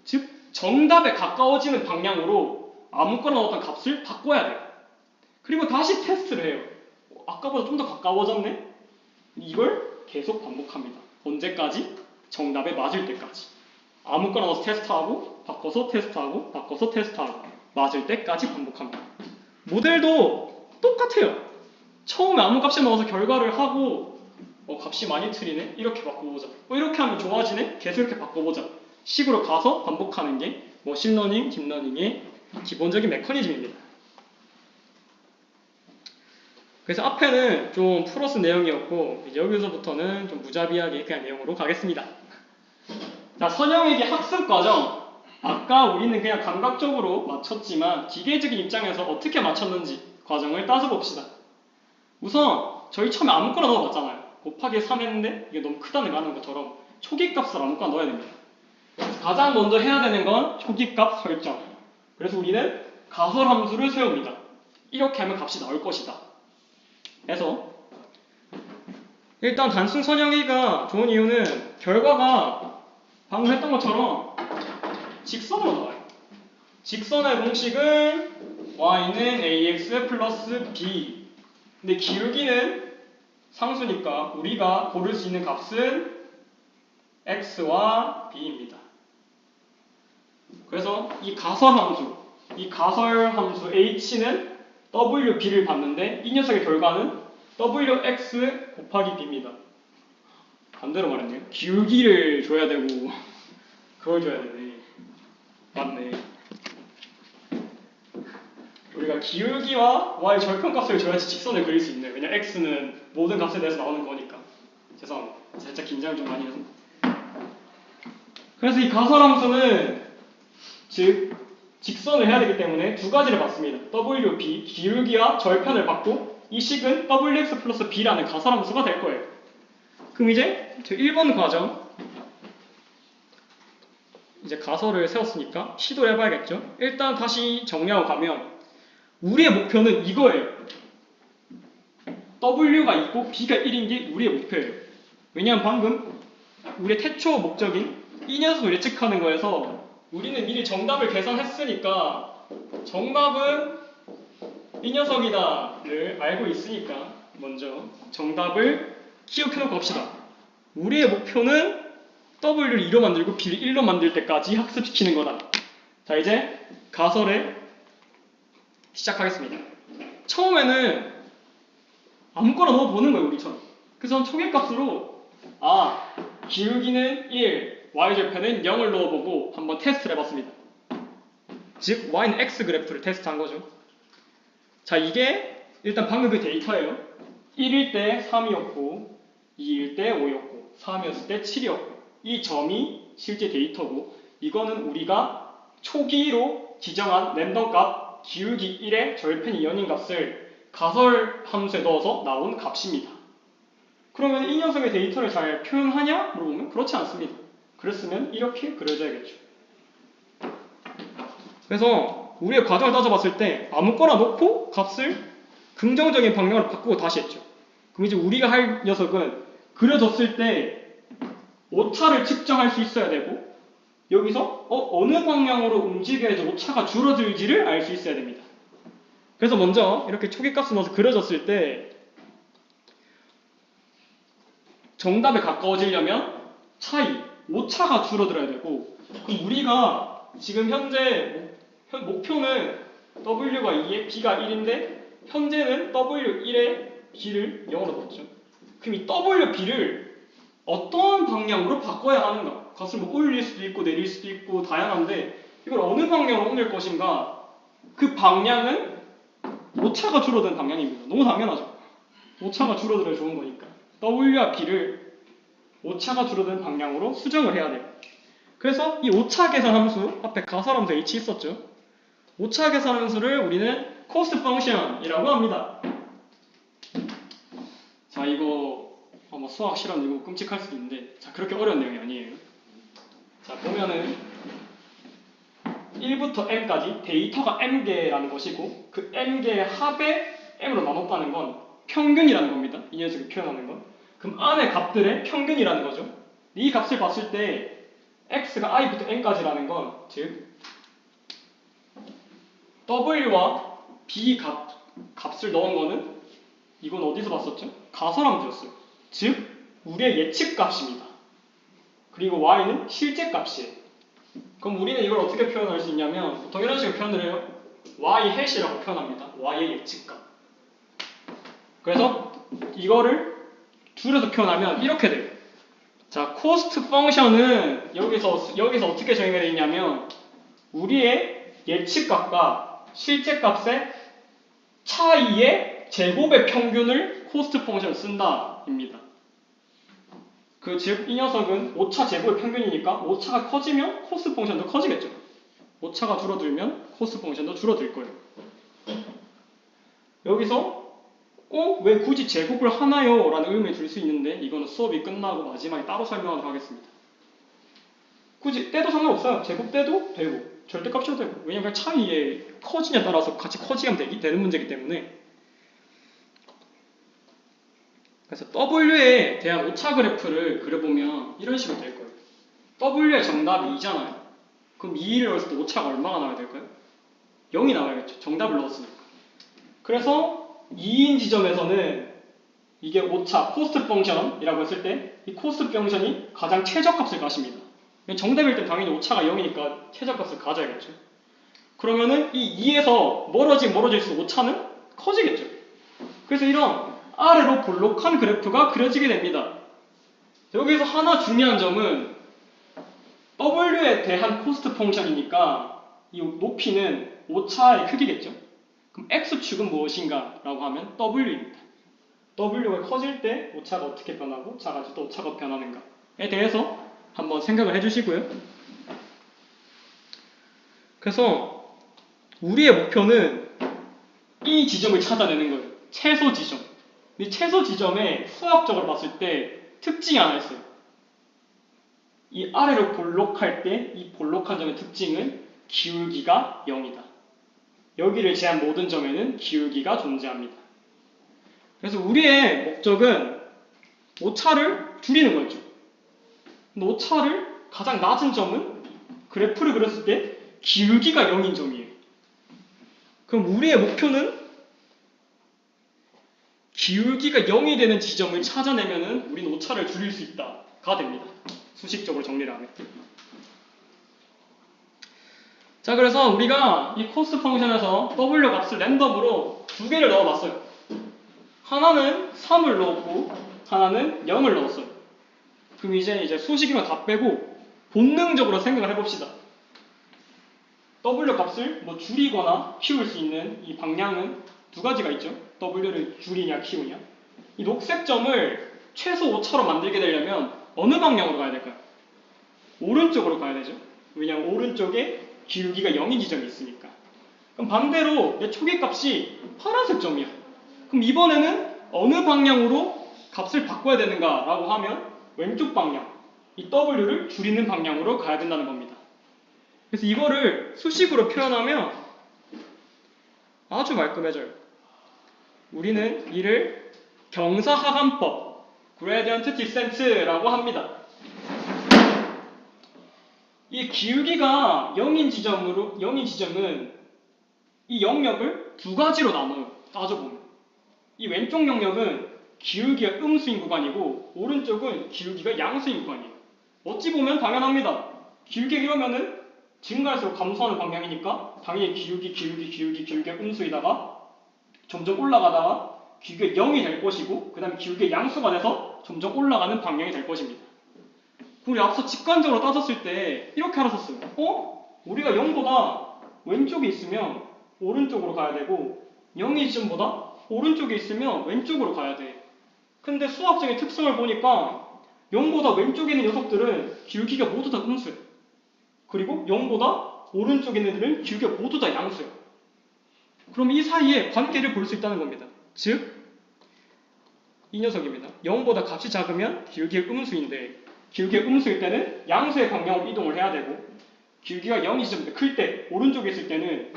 즉 정답에 가까워지는 방향으로 아무거나 넣었던 값을 바꿔야 돼요. 그리고 다시 테스트를 해요. 아까보다 좀 더 가까워졌네? 이걸 계속 반복합니다. 언제까지? 정답에 맞을 때까지. 아무거나 넣어서 테스트하고 바꿔서 테스트하고 바꿔서 테스트하고 맞을 때까지 반복합니다. 모델도 똑같아요. 처음에 아무 값에 넣어서 결과를 하고 값이 많이 틀리네? 이렇게 바꿔보자. 이렇게 하면 좋아지네? 계속 이렇게 바꿔보자. 식으로 가서 반복하는 게 머신러닝, 딥러닝의 기본적인 메커니즘입니다. 그래서 앞에는 좀 풀어쓴 내용이었고 이제 여기서부터는 좀 무자비하게 그냥 내용으로 가겠습니다. 자, 선형회귀 학습 과정. 아까 우리는 그냥 감각적으로 맞췄지만 기계적인 입장에서 어떻게 맞췄는지 과정을 따져봅시다. 우선 저희 처음에 아무거나 넣어봤잖아요. 곱하기 3 했는데 이게 너무 크다는 거 하는 것처럼 초기값을 아무거나 넣어야 됩니다. 그래서 가장 먼저 해야 되는 건 초기값 설정. 그래서 우리는 가설함수를 세웁니다. 이렇게 하면 값이 나올 것이다. 그래서 일단 단순 선형회귀가 좋은 이유는 결과가 방금 했던 것처럼 직선으로 나와요. 직선의 공식은 y는 ax 플러스 b. 근데 기울기는 상수니까 우리가 고를 수 있는 값은 x와 b입니다. 그래서 이 가설함수 h는 wb를 받는데 이 녀석의 결과는 wx 곱하기 b입니다. 반대로 말했네요. 기울기를 줘야 되고 그걸 줘야 되네. 맞네. 우리가 기울기와 y 절편값을 줘야지 직선을 그릴 수 있네. 왜냐 x는 모든 값에 대해서 나오는 거니까. 죄송합니다. 살짝 긴장을 좀 많이 해서. 그래서 이 가설함수는 즉 직선을 해야 되기 때문에 두 가지를 받습니다. wb 기울기와 절편을 받고 이 식은 wx 플러스 b라는 가설함수가 될 거예요. 그럼 이제 저 1번 과정 이제 가설을 세웠으니까 시도를 해봐야겠죠. 일단 다시 정리하고 가면 우리의 목표는 이거예요. W가 있고 B가 1인 게 우리의 목표예요. 왜냐하면 방금 우리의 태초 목적인 이 녀석을 예측하는 거에서 우리는 미리 정답을 계산했으니까 정답은 이 녀석이다를 알고 있으니까 먼저 정답을 기억해놓고 합시다. 우리의 목표는 W를 2로 만들고 B를 1로 만들 때까지 학습시키는 거다. 자, 이제 가설에 시작하겠습니다. 처음에는 아무거나 넣어보는 거예요, 우리처럼. 그래서 초계값으로 기울기는 1, y절편은 0을 넣어보고 한번 테스트를 해봤습니다. 즉 y는 x 그래프를 테스트한 거죠. 자, 이게 일단 방금 그 데이터예요. 1일 때 3이었고 2일 때 5였고 3이었을 때 7이었고 이 점이 실제 데이터고 이거는 우리가 초기로 지정한 랜덤 값 기울기 1의 절편 2연인 값을 가설 함수에 넣어서 나온 값입니다. 그러면 이 녀석의 데이터를 잘 표현하냐? 물어보면 그렇지 않습니다. 그랬으면 이렇게 그려져야겠죠. 그래서 우리의 과정을 따져봤을 때 아무거나 놓고 값을 긍정적인 방향으로 바꾸고 다시 했죠. 그럼 이제 우리가 할 녀석은 그려졌을 때 오차를 측정할 수 있어야 되고 여기서 어느 방향으로 움직여야지 오차가 줄어들지를 알 수 있어야 됩니다. 그래서 먼저 이렇게 초계값을 넣어서 그려졌을 때 정답에 가까워지려면 차이, 오차가 줄어들어야 되고 그럼 우리가 지금 현재 목표는 W가 2에 B가 1인데 현재는 W1에 B를 0으로 넣었죠. 그럼 이 W, B를 어떤 방향으로 바꿔야 하는가? 값을 뭐 올릴 수도 있고 내릴 수도 있고 다양한데 이걸 어느 방향으로 옮길 것인가? 그 방향은 오차가 줄어드는 방향입니다. 너무 당연하죠. 오차가 줄어들어야 좋은 거니까. W와 B를 오차가 줄어드는 방향으로 수정을 해야 돼요. 그래서 이 오차 계산 함수, 앞에 가설함수 H 있었죠. 오차 계산 함수를 우리는 cost function이라고 합니다. 자, 이거 아마 수학 실험 이거 끔찍할 수도 있는데 자, 그렇게 어려운 내용이 아니에요. 자, 보면은 1부터 m까지 데이터가 m개라는 것이고 그 m개의 합에 m으로 나눴다는 건 평균이라는 겁니다. 이 녀석을 표현하는 건. 그럼 안에 값들의 평균이라는 거죠. 이 값을 봤을 때 x가 i부터 n까지라는 건 즉 w와 b 값을 넣은 거는 이건 어디서 봤었죠? 가설함수였어요. 즉 우리의 예측 값입니다. 그리고 y는 실제 값이에요. 그럼 우리는 이걸 어떻게 표현할 수 있냐면 보통 이런 식으로 표현을 해요. y hat이라고 표현합니다. y의 예측값. 그래서 이거를 줄여서 표현하면 이렇게 돼요. 자, cost function은 여기서 어떻게 정의가 되어 있냐면 우리의 예측값과 실제 값의 차이의 제곱의 평균을 cost function을 쓴다입니다. 즉 이 녀석은 오차 제곱의 평균이니까 오차가 커지면 cost function도 커지겠죠. 오차가 줄어들면 cost function도 줄어들 거예요. 여기서 왜 굳이 제곱을 하나요? 라는 의문이 들 수 있는데 이거는 수업이 끝나고 마지막에 따로 설명하도록 하겠습니다. 굳이 떼도 상관없어요. 제곱 떼도 되고 절대값이도 되고 왜냐면 차이의 커지냐에 따라서 같이 커지면 되는 문제이기 때문에 그래서 W에 대한 오차 그래프를 그려보면 이런 식으로 될 거예요. W의 정답이 2잖아요. 그럼 2를 넣었을 때 오차가 얼마가 나와야 될까요? 0이 나와야겠죠. 정답을 넣었으니까. 그래서 2인 지점에서는 이게 오차, 코스트 펑션이라고 했을 때 이 코스트 펑션이 가장 최저값을 가십니다. 정답일 땐 당연히 오차가 0이니까 최저값을 가져야겠죠. 그러면은 이 2에서 멀어질수록 오차는 커지겠죠. 그래서 이런 아래로 볼록한 그래프가 그려지게 됩니다. 여기서 하나 중요한 점은 W에 대한 코스트 펑션이니까 이 높이는 오차의 크기겠죠. 그럼 X축은 무엇인가? 라고 하면 W입니다. W가 커질 때 오차가 어떻게 변하고 작아질 때 오차가 변하는가에 대해서 한번 생각을 해주시고요. 그래서 우리의 목표는 이 지점을 찾아내는 거예요. 최소 지점. 이 최소 지점에 수학적으로 봤을 때 특징이 하나 있어요. 이 아래로 볼록할 때 이 볼록한 점의 특징은 기울기가 0이다. 여기를 제한 모든 점에는 기울기가 존재합니다. 그래서 우리의 목적은 오차를 줄이는 거죠. 근데 오차를 가장 낮은 점은 그래프를 그렸을 때 기울기가 0인 점이에요. 그럼 우리의 목표는 기울기가 0이 되는 지점을 찾아내면은 우리는 오차를 줄일 수 있다가 됩니다. 수식적으로 정리를 하면. 자, 그래서 우리가 이 코스트 펑션에서 W 값을 랜덤으로 두 개를 넣어봤어요. 하나는 3을 넣었고 하나는 0을 넣었어요. 그럼 이제 수식이면 다 빼고 본능적으로 생각을 해봅시다. W 값을 뭐 줄이거나 키울 수 있는 이 방향은 두 가지가 있죠. W를 줄이냐 키우냐. 이 녹색 점을 최소 오차로 만들게 되려면 어느 방향으로 가야 될까요? 오른쪽으로 가야 되죠. 왜냐하면 오른쪽에 기울기가 0인 지점이 있으니까. 그럼 반대로 내 초기값이 파란색 점이야. 그럼 이번에는 어느 방향으로 값을 바꿔야 되는가 라고 하면 왼쪽 방향, 이 W를 줄이는 방향으로 가야 된다는 겁니다. 그래서 이거를 수식으로 표현하면 아주 말끔해져요. 우리는 이를 경사하간법, gradient descent라고 합니다. 이 기울기가 0인 지점은 이 영역을 두 가지로 나눠요. 따져보면. 이 왼쪽 영역은 기울기가 음수인 구간이고 오른쪽은 기울기가 양수인 구간이에요. 어찌 보면 당연합니다. 기울기가 이러면은 증가할수록 감소하는 방향이니까 당연히 기울기가 음수이다가 점점 올라가다가 기울기가 0이 될 것이고 그 다음에 기울기가 양수가 돼서 점점 올라가는 방향이 될 것입니다. 우리 앞서 직관적으로 따졌을 때 이렇게 알았었어요. 우리가 0보다 왼쪽에 있으면 오른쪽으로 가야 되고 0이 지점보다 오른쪽에 있으면 왼쪽으로 가야 돼. 근데 수학적인 특성을 보니까 0보다 왼쪽에 있는 녀석들은 기울기가 모두 다 음수야. 그리고 0보다 오른쪽에 있는 애들은 기울기가 모두 다 양수야. 그럼 이 사이에 관계를 볼 수 있다는 겁니다. 즉, 이 녀석입니다. 0보다 값이 작으면 기울기가 음수인데 기울기가 음수일 때는 양수의 방향으로 이동을 해야 되고 기울기가 0이 지점보다 클 때 오른쪽에 있을 때는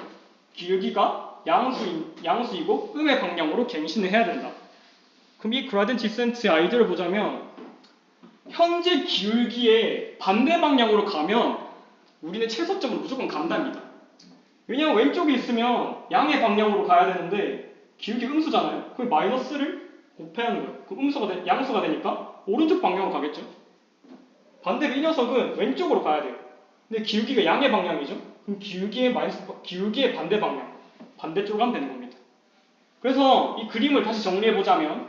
기울기가 양수이고 음의 방향으로 갱신을 해야 된다. 그럼 이 gradient descent의 아이디어를 보자면 현재 기울기의 반대 방향으로 가면 우리는 최소점으로 무조건 간답니다. 왜냐하면 왼쪽에 있으면 양의 방향으로 가야 되는데 기울기가 음수잖아요. 그럼 마이너스를 곱해야 하는 거예요. 그럼 양수가 되니까 오른쪽 방향으로 가겠죠. 반대로 이 녀석은 왼쪽으로 가야 돼요. 근데 기울기가 양의 방향이죠. 그럼 기울기의 반대 방향, 반대쪽으로 가면 되는 겁니다. 그래서 이 그림을 다시 정리해보자면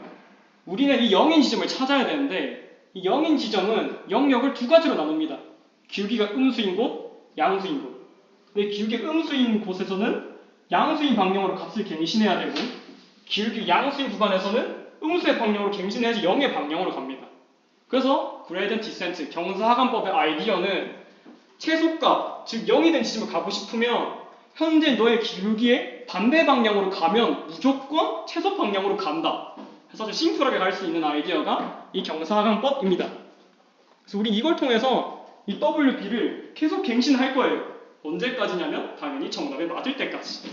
우리는 이 0인 지점을 찾아야 되는데 이 0인 지점은 영역을 두 가지로 나눕니다. 기울기가 음수인 곳, 양수인 곳. 근데 기울기가 음수인 곳에서는 양수인 방향으로 값을 갱신해야 되고 기울기 양수인 구간에서는 음수의 방향으로 갱신해야지 0의 방향으로 갑니다. 그래서 gradient descent, 경사하간법의 아이디어는 최소값, 즉 0이 된 지점을 가고 싶으면 현재 너의 기울기의 반대 방향으로 가면 무조건 최소 방향으로 간다. 그래서 아주 심플하게 갈 수 있는 아이디어가 이 경사하간법입니다. 그래서 우리 이걸 통해서 이 WB를 계속 갱신할 거예요. 언제까지냐면 당연히 정답에 맞을 때까지.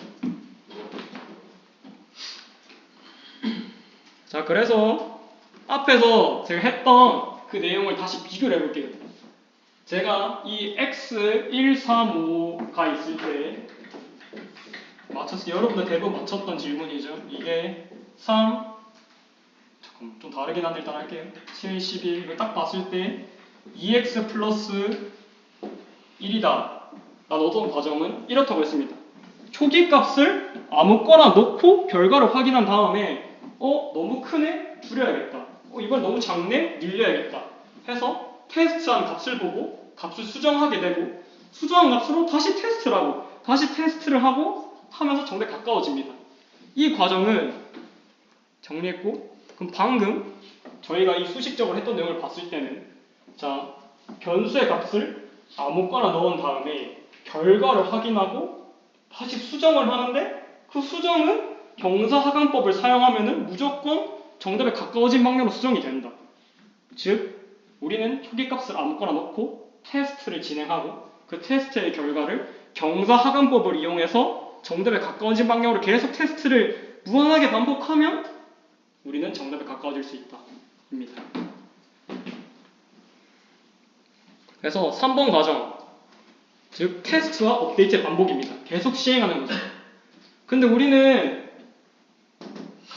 자, 그래서 앞에서 제가 했던 그 내용을 다시 비교를 해볼게요. 제가 이 X135가 있을 때 여러분들 대부분 맞췄던 질문이죠. 이게 3, 잠깐만 좀 다르긴 한데 일단 할게요. 7, 11 이걸 딱 봤을 때 2x 플러스 1이다. 나 넣었던 과정은 이렇다고 했습니다. 초기 값을 아무거나 넣고 결과를 확인한 다음에 너무 크네? 줄여야겠다. 이건 너무 작네? 늘려야겠다. 해서 테스트한 값을 보고 값을 수정하게 되고 수정한 값으로 다시 테스트를 하고 하면서 정답에 가까워집니다. 이 과정은 정리했고 그럼 방금 저희가 이 수식적으로 했던 내용을 봤을 때는 자, 변수의 값을 아무거나 넣은 다음에 결과를 확인하고 다시 수정을 하는데 그 수정은 경사하간법을 사용하면은 무조건 정답에 가까워진 방향으로 수정이 된다. 즉, 우리는 초기값을 아무거나 넣고 테스트를 진행하고 그 테스트의 결과를 경사하간법을 이용해서 정답에 가까워진 방향으로 계속 테스트를 무한하게 반복하면 우리는 정답에 가까워질 수 있다. 입니다. 그래서 3번 과정, 즉 테스트와 업데이트의 반복입니다. 계속 시행하는 거죠. 근데 우리는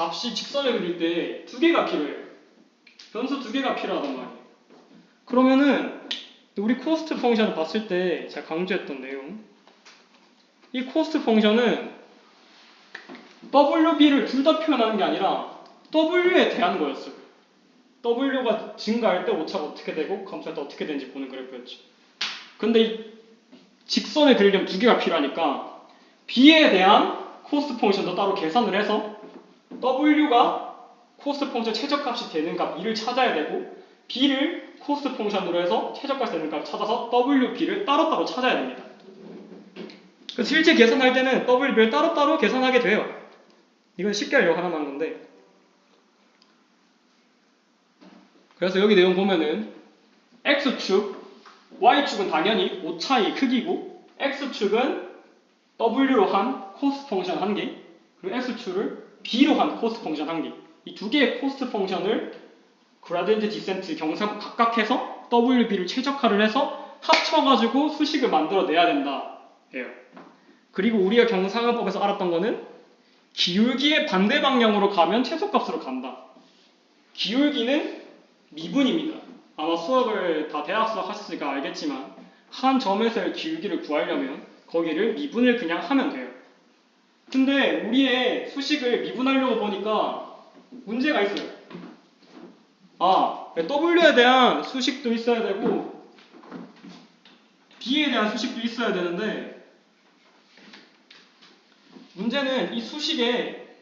값이 직선을 그릴 때 두 개가 필요해요. 변수 두 개가 필요하단 말이에요. 그러면은 우리 코스트 펑션을 봤을 때 제가 강조했던 내용, 이 코스트 펑션은 WB를 둘 다 표현하는 게 아니라 W에 대한 거였어요. W가 증가할 때 오차가 어떻게 되고 감소할 때 어떻게 되는지 보는 그래프였죠. 근데 이 직선을 그리려면 두 개가 필요하니까 B에 대한 코스트 펑션도 따로 계산을 해서 W가 코스트 펑션 최저값이 되는 값 2를 찾아야 되고 B를 코스트 펑션으로 해서 최저값이 되는 값을 찾아서 WB를 따로따로 찾아야 됩니다. 그래서 실제 계산할 때는 WB를 따로따로 계산하게 돼요. 이건 쉽게 하려고 하나만 건데, 그래서 여기 내용 보면은 X축, Y축은 당연히 오차의 크기고 X축은 W로 한 코스트 펑션 1개, 그리고 X축을 B로 한 코스트 펑션 1개, 이 두 개의 코스트 펑션을 그라디언트 디센트 경사로 각각 해서 WB를 최적화를 해서 합쳐가지고 수식을 만들어내야 된다 해요. 그리고 우리가 경상화법에서 알았던 거는 기울기의 반대 방향으로 가면 최소값으로 간다. 기울기는 미분입니다. 아마 수학을 다 대학 수학 하셨으니까 알겠지만 한 점에서의 기울기를 구하려면 거기를 미분을 그냥 하면 돼요. 근데 우리의 수식을 미분하려고 보니까 문제가 있어요. W에 대한 수식도 있어야 되고 B에 대한 수식도 있어야 되는데, 문제는 이 수식에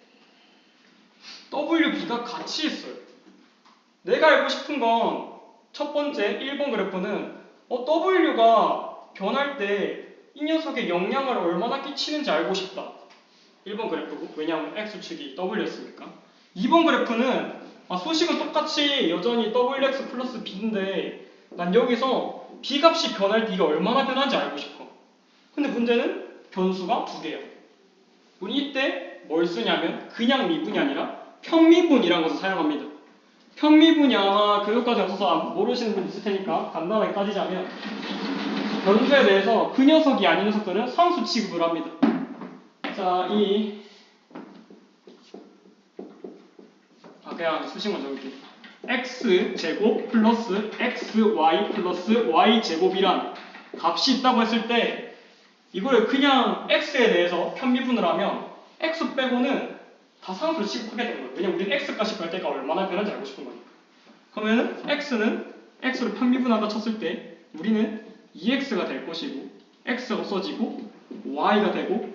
WB가 같이 있어요. 내가 알고 싶은 건 첫 번째 1번 그래프는 W가 변할 때 이 녀석의 영향을 얼마나 끼치는지 알고 싶다. 1번 그래프고, 왜냐하면 X축이 W였으니까. 2번 그래프는 수식은 똑같이 여전히 WX 플러스 B인데 난 여기서 B 값이 변할 때 이게 얼마나 변하는지 알고 싶어. 근데 문제는 변수가 두 개야. 우리 이때 뭘 쓰냐면 그냥 미분이 아니라 편미분이라는 것을 사용합니다. 편미분이 아마 교육과정 없어서 모르시는 분 있을 테니까 간단하게 따지자면 변수에 대해서 그 녀석이 아닌 녀석들은 상수 취급을 합니다. 자, 그냥 수식만 적을게요. x제곱 플러스 xy 플러스 y제곱이란 값이 있다고 했을 때 이걸 그냥 x에 대해서 편미분을 하면 x 빼고는 다 상수로 취급하게 되는 거예요. 왜냐면 우리는 x값이 변할 때가 얼마나 변하는지 알고 싶은 거니까. 그러면은 x는 x로 편미분하다 쳤을 때 우리는 2x가 될 것이고 x가 없어지고 y가 되고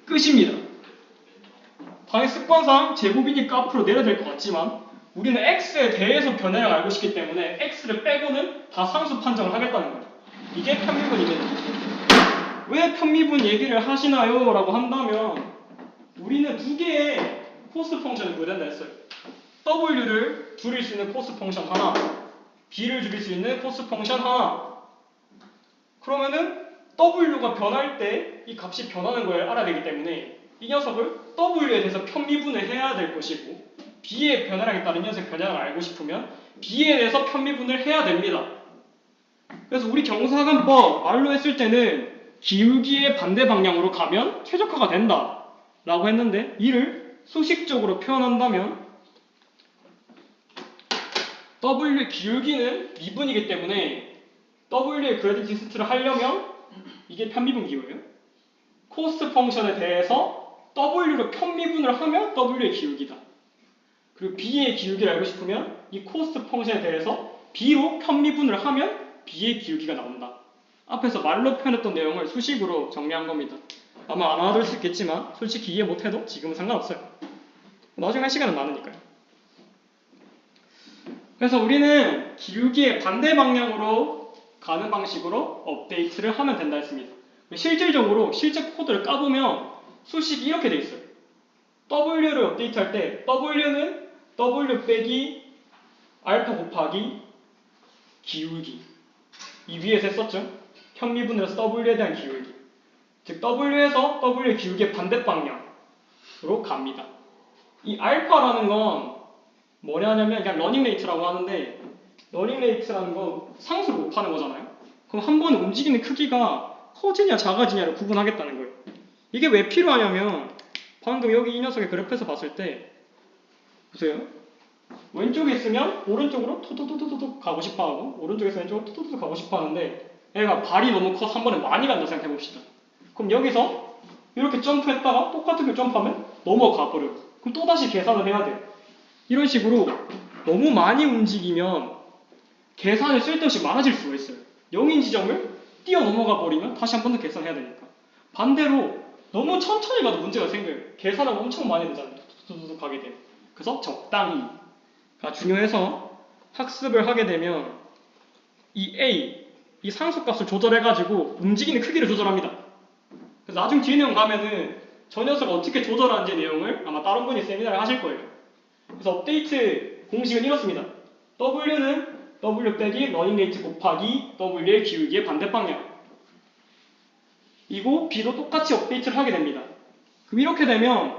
끝입니다. 당연히 습관상 제곱이니까 앞으로 내려야 될 것 같지만 우리는 x에 대해서 변화량을 알고 싶기 때문에 x를 빼고는 다 상수 판정을 하겠다는 거예요. 이게 편미분입니다. 왜 편미분 얘기를 하시나요? 라고 한다면 우리는 두 개의 코스트 펑션을 구해야 된다 했어요. w를 줄일 수 있는 코스트 펑션 하나, b를 줄일 수 있는 코스트 펑션 하나. 그러면은 w가 변할 때 이 값이 변하는 걸 알아야 되기 때문에 이 녀석을 w에 대해서 편미분을 해야 될 것이고 b의 변화량에 따른 녀석의 변화량을 알고 싶으면 b에 대해서 편미분을 해야 됩니다. 그래서 우리 경사근법 말로 했을 때는 기울기의 반대 방향으로 가면 최적화가 된다 라고 했는데 이를 수식적으로 표현한다면 W의 기울기는 미분이기 때문에 W의 그래디언트 디스트를 하려면 이게 편미분 기호예요. 코스트 펑션에 대해서 W로 편미분을 하면 W의 기울기다. 그리고 B의 기울기를 알고 싶으면 이 코스트 펑션에 대해서 B로 편미분을 하면 B의 기울기가 나온다. 앞에서 말로 표현했던 내용을 수식으로 정리한 겁니다. 아마 안 알아들 수 있겠지만 솔직히 이해 못해도 지금은 상관없어요. 나중에 할 시간은 많으니까요. 그래서 우리는 기울기의 반대 방향으로 가는 방식으로 업데이트를 하면 된다 했습니다. 실질적으로 실제 코드를 까보면 수식이 이렇게 돼 있어요. W를 업데이트할 때 W는 W 빼기 알파 곱하기 기울기, 이 위에서 했었죠. 편미분으로서 W에 대한 기울기, 즉 W에서 W의 기울기의 반대 방향으로 갑니다. 이 알파라는 건 뭐냐면 그냥 러닝 레이트라고 하는데, 러닝 레이트라는 건 상수를 곱하는 거잖아요. 그럼 한 번에 움직이는 크기가 커지냐 작아지냐를 구분하겠다는 거예요. 이게 왜 필요하냐면 방금 여기 이 녀석의 그래프에서 봤을 때 보세요. 왼쪽에 있으면 오른쪽으로 토토토토토 가고 싶어하고 오른쪽에서 왼쪽으로 토토토토 가고 싶어하는데 얘가 발이 너무 커서 한 번에 많이 간다 생각해봅시다. 그럼 여기서 이렇게 점프했다가 똑같은 게 점프하면 넘어가 버려요. 그럼 또다시 계산을 해야 돼요. 이런 식으로 너무 많이 움직이면 계산을 쓸데없이 많아질 수가 있어요. 0인 지점을 뛰어 넘어가 버리면 다시 한 번 더 계산해야 되니까. 반대로 너무 천천히 가도 문제가 생겨요. 계산을 엄청 많이 되잖아요. 툭툭툭 가게 되면. 그래서 적당히가 중요해서 학습을 하게 되면 이 A, 이 상수값을 조절해가지고 움직이는 크기를 조절합니다. 그래서 나중 뒤에 내용 가면은 저 녀석 어떻게 조절하는지 내용을 아마 다른 분이 세미나를 하실 거예요. 그래서 업데이트 공식은 이렇습니다. W는 W 빼기 러닝 레이트 곱하기 W의 기울기의 반대 방향. 이고 B도 똑같이 업데이트를 하게 됩니다. 그럼 이렇게 되면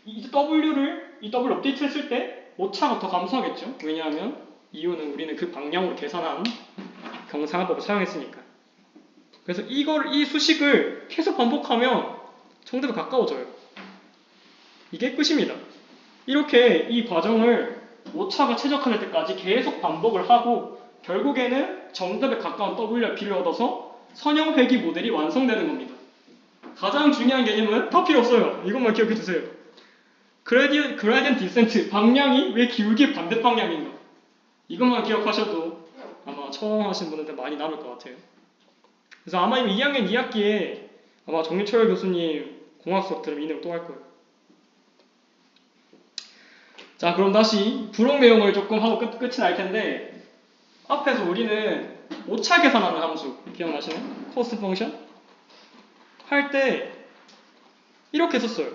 이 W 업데이트 했을 때 오차가 더 감소하겠죠. 왜냐하면 이유는 우리는 그 방향으로 계산한 경상화법을 사용했으니까. 그래서 이 수식을 계속 반복하면 정답에 가까워져요. 이게 끝입니다. 이렇게 이 과정을 오차가 최적화될 때까지 계속 반복을 하고 결국에는 정답에 가까운 W와 B를 얻어서 선형 회귀 모델이 완성되는 겁니다. 가장 중요한 개념은 다 필요 없어요. 이것만 기억해 두세요. 그라디언트 디센트, 방향이 왜 기울기의 반대 방향인가? 이것만 기억하셔도 아마 처음 하신 분한테 많이 남을 것 같아요. 그래서 아마 이거 2학년 2학기에 아마 정유철 교수님 공학 수업 들으면 이 내용 또 할 거예요. 자, 그럼 다시 부록 내용을 조금 하고 끝이 날 텐데 앞에서 우리는 오차 계산하는 함수 기억나시나요? 코스트 펑션? 할 때 이렇게 썼어요.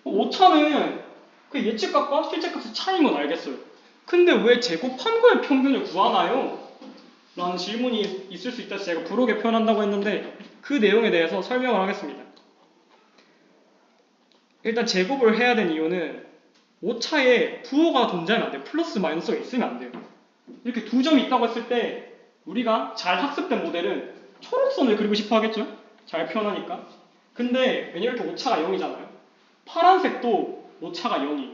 오차는 그 예측값과 실제값의 차이인 건 알겠어요. 근데 왜 제곱한 거의 평균을 구하나요? 라는 질문이 있을 수 있다 해서 제가 부록에 표현한다고 했는데 그 내용에 대해서 설명을 하겠습니다. 일단 제곱을 해야 되는 이유는 오차에 부호가 존재하면 안 돼요. 플러스 마이너스가 있으면 안 돼요. 이렇게 두 점이 있다고 했을 때 우리가 잘 학습된 모델은 초록선을 그리고 싶어 하겠죠? 잘 표현하니까. 근데 왜냐면 이렇게 오차가 0이잖아요. 파란색도 오차가 0이.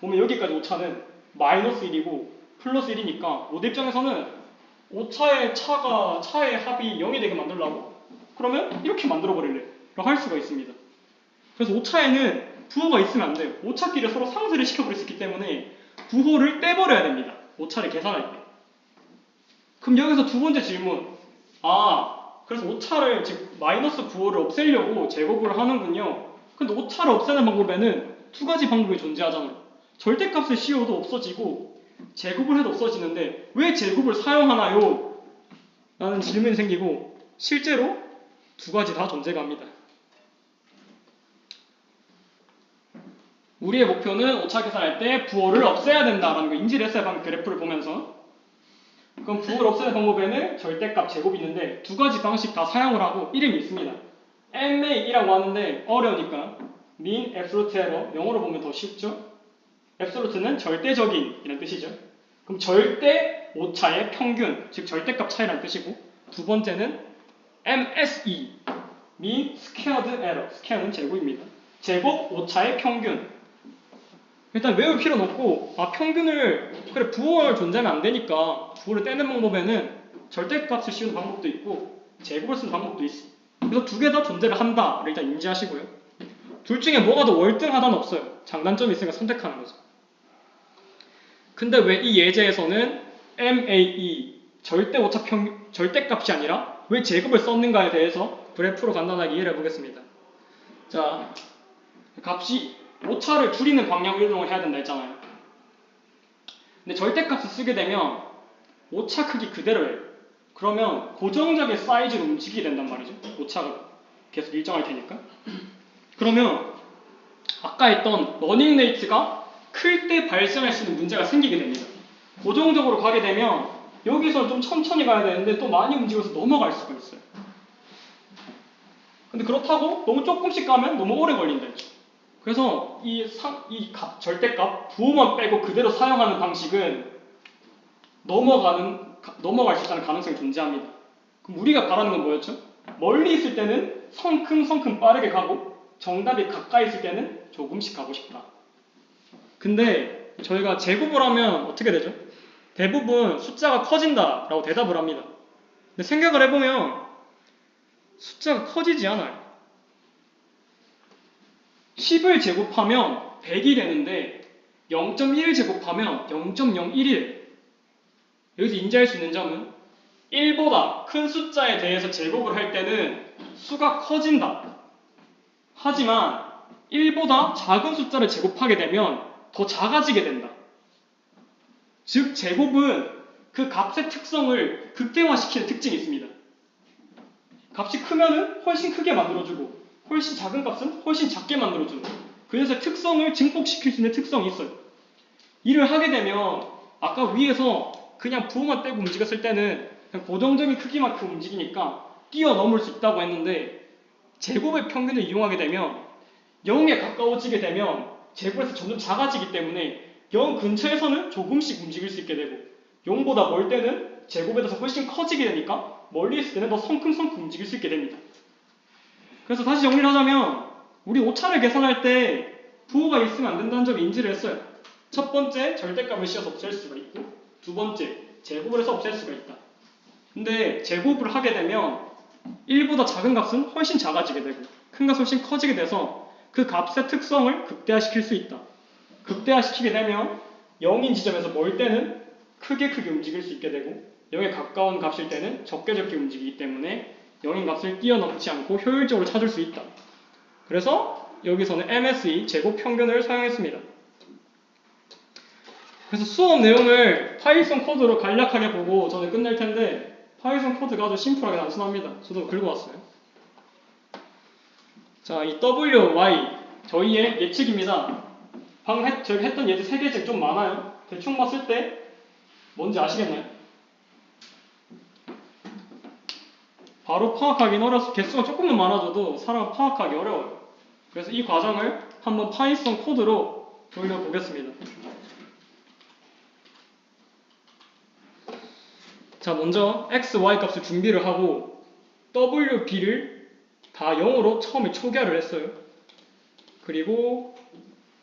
보면 여기까지 오차는 마이너스 1이고 플러스 1이니까 모델 입장에서는 차의 합이 0이 되게 만들려고? 그러면 이렇게 만들어 버릴래. 라고 할 수가 있습니다. 그래서 오차에는 부호가 있으면 안 돼요. 오차끼리 서로 상쇄를 시켜버릴 수 있기 때문에 부호를 떼버려야 됩니다. 오차를 계산할 때. 그럼 여기서 두 번째 질문. 그래서 오차를, 즉 마이너스 부호를 없애려고 제곱을 하는군요. 근데 오차를 없애는 방법에는 두 가지 방법이 존재하잖아요. 절대값을 씌워도 없어지고 제곱을 해도 없어지는데 왜 제곱을 사용하나요? 라는 질문이 생기고 실제로 두 가지 다 존재가 합니다. 우리의 목표는 오차 계산할 때 부호를 없애야 된다라는 거 인지를 했어요. 방금 그래프를 보면서. 그럼 부호를 없애는 방법에는 절대값 제곱이 있는데 두 가지 방식 다 사용을 하고 이름이 있습니다. MA이라고 하는데 어려우니까 mean absolute error, 영어로 보면 더 쉽죠? absolute는 절대적인 이라는 뜻이죠. 그럼 절대 오차의 평균, 즉 절대값 차이라는 뜻이고 두 번째는 MSE, mean squared error, squared는 제곱입니다. 제곱 오차의 평균. 일단 외울 필요는 없고 평균을 그래 부호를 존재하면 안 되니까 부호를 떼는 방법에는 절대값을 씌우는 방법도 있고 제곱을 쓰는 방법도 있어. 그래서 두 개 다 존재를 한다를 일단 인지하시고요. 둘 중에 뭐가 더 월등하다는 없어요. 장단점이 있으니까 선택하는 거죠. 근데 왜 이 예제에서는 MAE 절대값이 아니라 왜 제곱을 썼는가에 대해서 그래프로 간단하게 이해를 해보겠습니다. 자, 값이 오차를 줄이는 방향으로 이동을 해야 된다 했잖아요. 근데 절대값을 쓰게 되면 오차 크기 그대로예요. 그러면 고정적인 사이즈로 움직이게 된단 말이죠. 오차가 계속 일정할 테니까. 그러면 아까 했던 러닝 레이트가 클 때 발생할 수 있는 문제가 생기게 됩니다. 고정적으로 가게 되면 여기서 좀 천천히 가야 되는데 또 많이 움직여서 넘어갈 수가 있어요. 근데 그렇다고 너무 조금씩 가면 너무 오래 걸린다 했죠. 그래서 절대값 부호만 빼고 그대로 사용하는 방식은 넘어갈 수 있다는 가능성이 존재합니다. 그럼 우리가 바라는 건 뭐였죠? 멀리 있을 때는 성큼성큼 빠르게 가고 정답이 가까이 있을 때는 조금씩 가고 싶다. 근데 저희가 제곱을 하면 어떻게 되죠? 대부분 숫자가 커진다라고 대답을 합니다. 근데 생각을 해보면 숫자가 커지지 않아요. 10을 제곱하면 100이 되는데 0.1을 제곱하면 0.01이에요. 여기서 인지할 수 있는 점은 1보다 큰 숫자에 대해서 제곱을 할 때는 수가 커진다. 하지만 1보다 작은 숫자를 제곱하게 되면 더 작아지게 된다. 즉 제곱은 그 값의 특성을 극대화시키는 특징이 있습니다. 값이 크면은 훨씬 크게 만들어주고 훨씬 작은 값은 훨씬 작게 만들어주는, 그래서 특성을 증폭시킬 수 있는 특성이 있어요. 이를 하게 되면 아까 위에서 그냥 부호만 떼고 움직였을 때는 그냥 고정적인 크기만큼 움직이니까 뛰어넘을 수 있다고 했는데, 제곱의 평균을 이용하게 되면 0에 가까워지게 되면 제곱에서 점점 작아지기 때문에 0 근처에서는 조금씩 움직일 수 있게 되고 0보다 멀 때는 제곱에 대해서 훨씬 커지게 되니까 멀리 있을 때는 더 성큼성큼 움직일 수 있게 됩니다. 그래서 다시 정리를 하자면 우리 오차를 계산할 때 부호가 있으면 안 된다는 점을 인지를 했어요. 첫 번째, 절대값을 씌워서 없앨 수가 있고, 두 번째, 제곱을 해서 없앨 수가 있다. 근데 제곱을 하게 되면 1보다 작은 값은 훨씬 작아지게 되고 큰 값은 훨씬 커지게 돼서 그 값의 특성을 극대화시킬 수 있다. 극대화시키게 되면 0인 지점에서 멀 때는 크게 움직일 수 있게 되고 0에 가까운 값일 때는 적게 움직이기 때문에 0인 값을 뛰어넘지 않고 효율적으로 찾을 수 있다. 그래서 여기서는 MSE 제곱 평균을 사용했습니다. 그래서 수업 내용을 파이썬 코드로 간략하게 보고 저는 끝낼 텐데, 파이썬 코드가 아주 심플하게 단순합니다. 저도 긁어왔어요. 자, 이 WY 저희의 예측입니다. 방금 저희가 했던 예측 3개 중에 좀 많아요. 대충 봤을 때 뭔지 아시겠나요? 바로 파악하기는 어려서 개수가 조금만 많아져도 사람은 파악하기 어려워요. 그래서 이 과정을 한번 파이썬 코드로 돌려보겠습니다. 자, 먼저 x, y 값을 준비를 하고 w, b를 다 0으로 처음에 초기화를 했어요. 그리고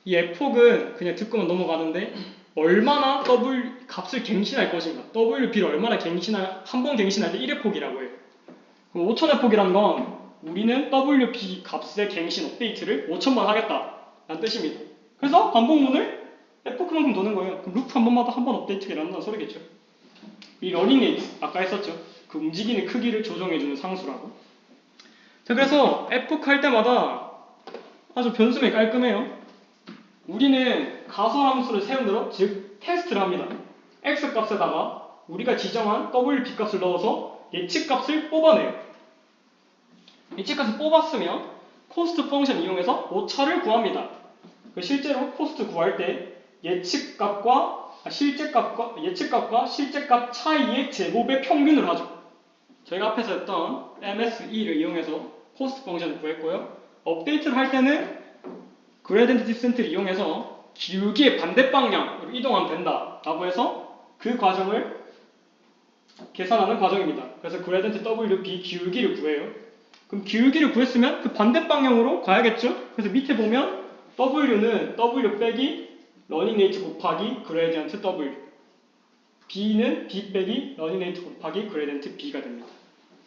이 f폭은 그냥 듣고만 넘어가는데 얼마나 w 값을 갱신할 것인가, w, b를 얼마나 한 번 갱신할 때 1의 폭이라고 해요. 그럼 5천의 폭이라는 건 우리는 w, b 값의 갱신 업데이트를 5천번 하겠다라는 뜻입니다. 그래서 반복문을 f만큼 도는 거예요. 그럼 루프 한 번마다 한 번 업데이트가 일어난다는 소리겠죠. 이 러닝 레이트 아까 했었죠. 그 움직이는 크기를 조정해주는 상수라고. 자, 그래서 f폭 할 때마다 아주 변수명이 깔끔해요. 우리는 가소함수를 세운대로, 즉 테스트를 합니다. x 값에다가 우리가 지정한 w, b 값을 넣어서 예측값을 뽑아내요. 예측값을 뽑았으면 코스트 펑션 이용해서 오차를 구합니다. 실제로 코스트 구할 때 예측값과 실제값 차이의 제곱의 평균을 하죠. 저희가 앞에서 했던 MSE를 이용해서 코스트 펑션을 구했고요. 업데이트를 할 때는 그레디언트 디센트를 이용해서 기울기의 반대 방향으로 이동하면 된다라고 해서 그 과정을 계산하는 과정입니다. 그래서 그레디언트 WB 기울기를 구해요. 그럼 기울기를 구했으면 그 반대 방향으로 가야겠죠? 그래서 밑에 보면 W는 W 빼기 러닝 레이트 곱하기 그레디언트 W, B는 B 빼기 러닝 레이트 곱하기 그레디언트 B가 됩니다.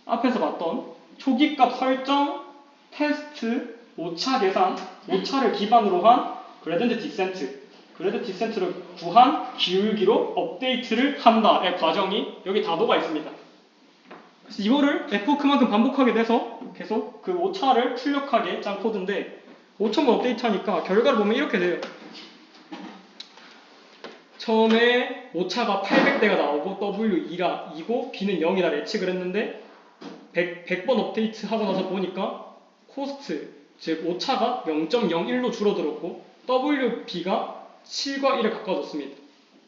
앞에서 봤던 초기값 설정, 테스트, 오차 계산, 오차를 기반으로 한 그레디언트 디센트, 그레디언트 디센트를 구한 기울기로 업데이트를 한다의 과정이 여기 다 녹아 있습니다. 그래서 이거를 f크만큼 반복하게 돼서 계속 그 오차를 출력하게 짠 코드인데 5,000번 업데이트하니까 결과를 보면 이렇게 돼요. 처음에 오차가 800대가 나오고 W2고 B는 0이라 예측을 했는데 100번 업데이트 하고 나서 보니까 코스트, 즉 오차가 0.01로 줄어들었고 WB가 7과 1에 가까워졌습니다.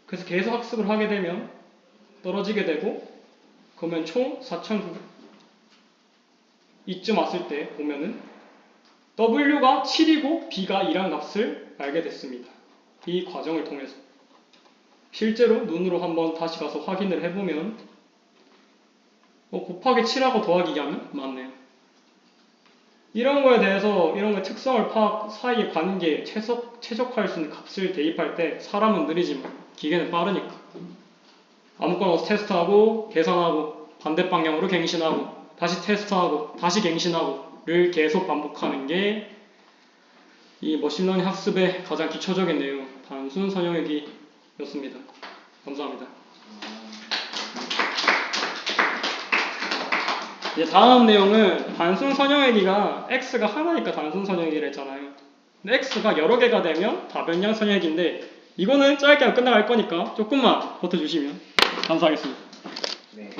그래서 계속 학습을 하게 되면 떨어지게 되고, 그러면 총 4,900 이쯤 왔을 때 보면은 W가 7이고 B가 2란 값을 알게 됐습니다. 이 과정을 통해서 실제로 눈으로 한번 다시 가서 확인을 해보면 곱하기 7하고 더하기 2하면 맞네요. 이런 거에 대해서 이런 거의 특성을 파악, 사이의 관계, 최적화할 수 있는 값을 대입할 때 사람은 느리지만 기계는 빠르니까 아무거나 테스트하고 계산하고 반대 방향으로 갱신하고 다시 테스트하고 다시 갱신하고를 계속 반복하는 게 이 머신러닝 학습의 가장 기초적인 내용, 단순 선형외기였습니다. 감사합니다. 이제 다음 내용은 단순 선형외기가 x가 하나니까 단순 선형외기를 했잖아요. 근데 x가 여러 개가 되면 다변량 선형외기인데 이거는 짧게 하면 끝나갈 거니까 조금만 버텨주시면 감사하겠습니다. 네.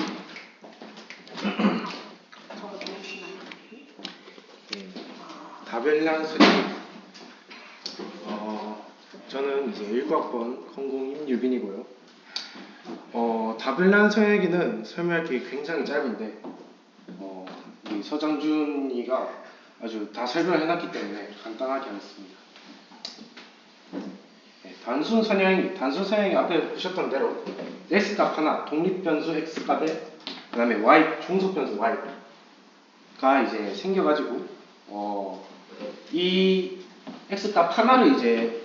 다변량 수직. 저는 이제 19학번 건공 임유빈이고요. 다변량 선형외기는 설명할 게 굉장히 짧은데, 이 서장준이가 아주 다 설명을 해놨기 때문에 간단하게 하겠습니다. 네, 단순 선형외기 앞에 보셨던 대로 x값 하나, 독립변수 x값에 그 다음에 y, 종속변수 y가 이제 생겨가지고 이 x값 하나를 이제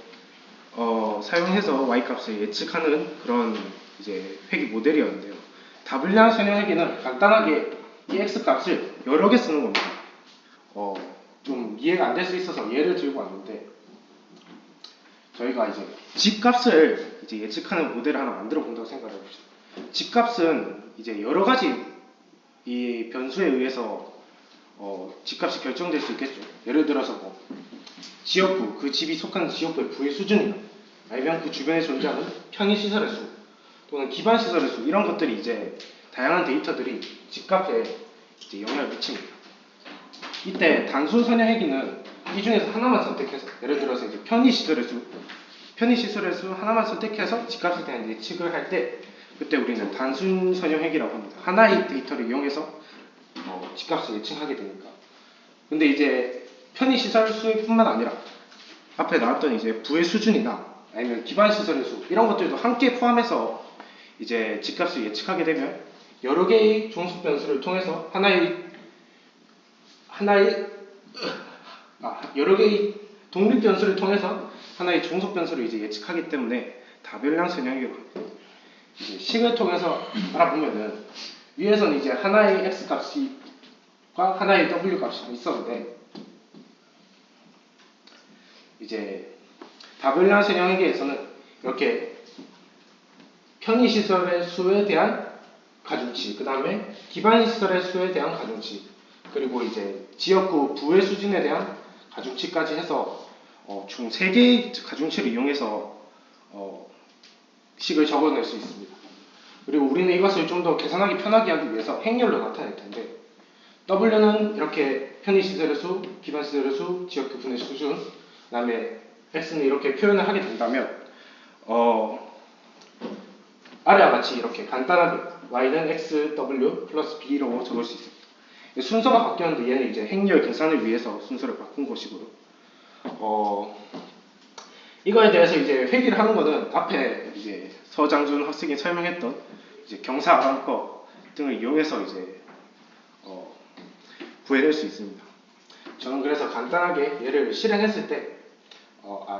사용해서 y값을 예측하는 그런 이제 회귀 모델이었는데요. 다분량 선형회귀는 간단하게 이 x값을 여러 개 쓰는 겁니다. 좀 이해가 안 될 수 있어서 예를 들고 왔는데, 저희가 이제 집값을 이제 예측하는 모델을 하나 만들어 본다고 생각해 봅시다. 집값은 이제 여러 가지 이 변수에 의해서 집값이 결정될 수 있겠죠. 예를 들어서 뭐 지역구, 그 집이 속하는 지역구의 부의 수준이나 아니면 그 주변에 존재하는 편의시설의 수 또는 기반시설의 수, 이런 것들이 이제 다양한 데이터들이 집값에 이제 영향을 미칩니다. 이때 단순 선형회귀는 이 중에서 하나만 선택해서, 예를 들어서 이제 편의시설의 수 하나만 선택해서 집값에 대한 예측을 할 때, 그때 우리는 단순 선형회귀라고 합니다. 하나의 데이터를 이용해서 집값을 예측하게 되니까. 근데 이제 편의시설 수뿐만 아니라 앞에 나왔던 이제 부의 수준이나 아니면 기반시설의 수, 이런 것들도 함께 포함해서 이제 집값을 예측하게 되면 여러 개의 종속 변수를 통해서 여러 개의 독립 변수를 통해서 하나의 종속 변수를 이제 예측하기 때문에 다변량 선형이라고 합니다. 이제 식을 통해서 알아보면은 위에서는 이제 하나의 x 값과 하나의 w 값이 있었는데, 이제 다변량 선형회계에서는 이렇게 편의시설의 수에 대한 가중치, 그 다음에 기반시설의 수에 대한 가중치, 그리고 이제 지역구 부의 수준에 대한 가중치까지 해서 총 3개의 가중치를 이용해서 식을 적어낼 수 있습니다. 그리고 우리는 이것을 좀 더 계산하기 편하게 하기 위해서 행렬로 나타낼 텐데, W는 이렇게 편의시설의 수, 기반시설의 수, 지역구 분의 수준, 그 다음에 X는 이렇게 표현을 하게 된다면 아래와 같이 이렇게 간단하게 Y는 X, W 플러스 B로 적을 수 있습니다. 순서가 바뀌었는데 얘는 이제 행렬 계산을 위해서 순서를 바꾼 것이고요. 이거에 대해서 이제 회귀를 하는 거는 앞에 이제 서장준 학생이 설명했던 이제 경사 아람법 등을 이용해서 이제 구해낼 수 있습니다. 저는 그래서 간단하게 얘를 실행했을 때,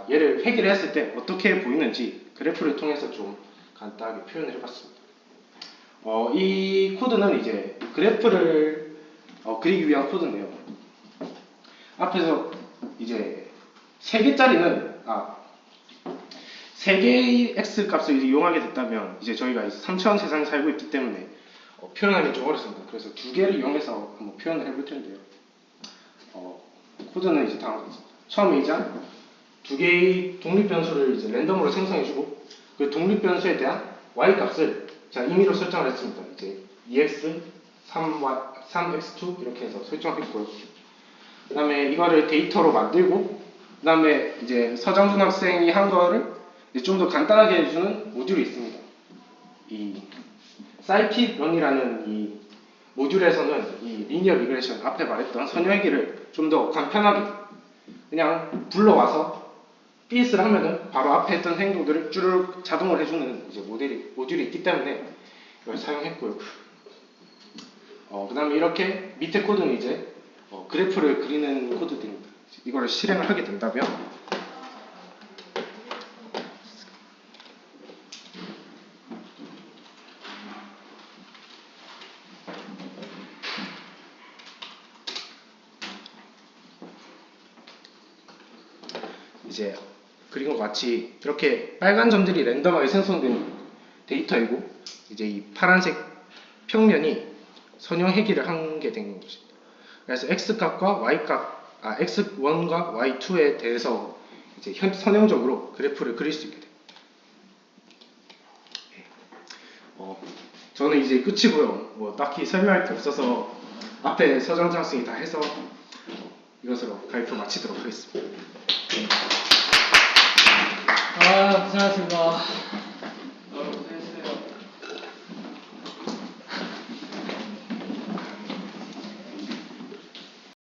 얘를 회귀를 했을 때 어떻게 보이는지 그래프를 통해서 좀 간단하게 표현을 해봤습니다. 이 코드는 이제 그래프를 그리기 위한 코드인데요. 앞에서 이제 3개짜리는 3개의 x 값을 이용하게 됐다면 이제 저희가 이제 3차원 세상에 살고 있기 때문에 표현하기 좀 어렵습니다. 그래서 2개를 이용해서 한번 표현을 해볼 텐데요. 코드는 이제 다음과 같습니다. 처음에 이제 2개의 독립 변수를 이제 랜덤으로 생성해주고, 그 독립 변수에 대한 y 값을 제가 임의로 설정을 했습니다. 이제 2x, 3x2 이렇게 해서 설정했고요. 그 다음에 이거를 데이터로 만들고, 그 다음에 이제 서장준 학생이 한 거를 좀 더 간단하게 해주는 모듈이 있습니다. 이 scikit-run이라는 이 모듈에서는 이 리니어 리그레션, 앞에 말했던 선형회귀를 좀 더 간편하게 그냥 불러와서 PS를 하면은 바로 앞에 했던 행동들을 쭈르륵 자동으로 해주는 이제 모듈이 있기 때문에 이걸 사용했고요. 그 다음에 이렇게 밑에 코드는 이제 그래프를 그리는 코드들입니다. 이걸 실행을 하게 된다면 이제 그린 것 같이 이렇게 빨간 점들이 랜덤하게 생성된 데이터이고 이제 이 파란색 평면이 선형 회귀를 한 게 된 것입니다. 그래서 x값과 x1과 y2에 대해서 이제 선형적으로 그래프를 그릴 수 있게 됩니다. 저는 이제 끝이고요. 뭐 딱히 설명할 게 없어서 앞에 서정장 학생이 다 해서 이것으로 발표 마치도록 하겠습니다. 아, 고생하셨습니다.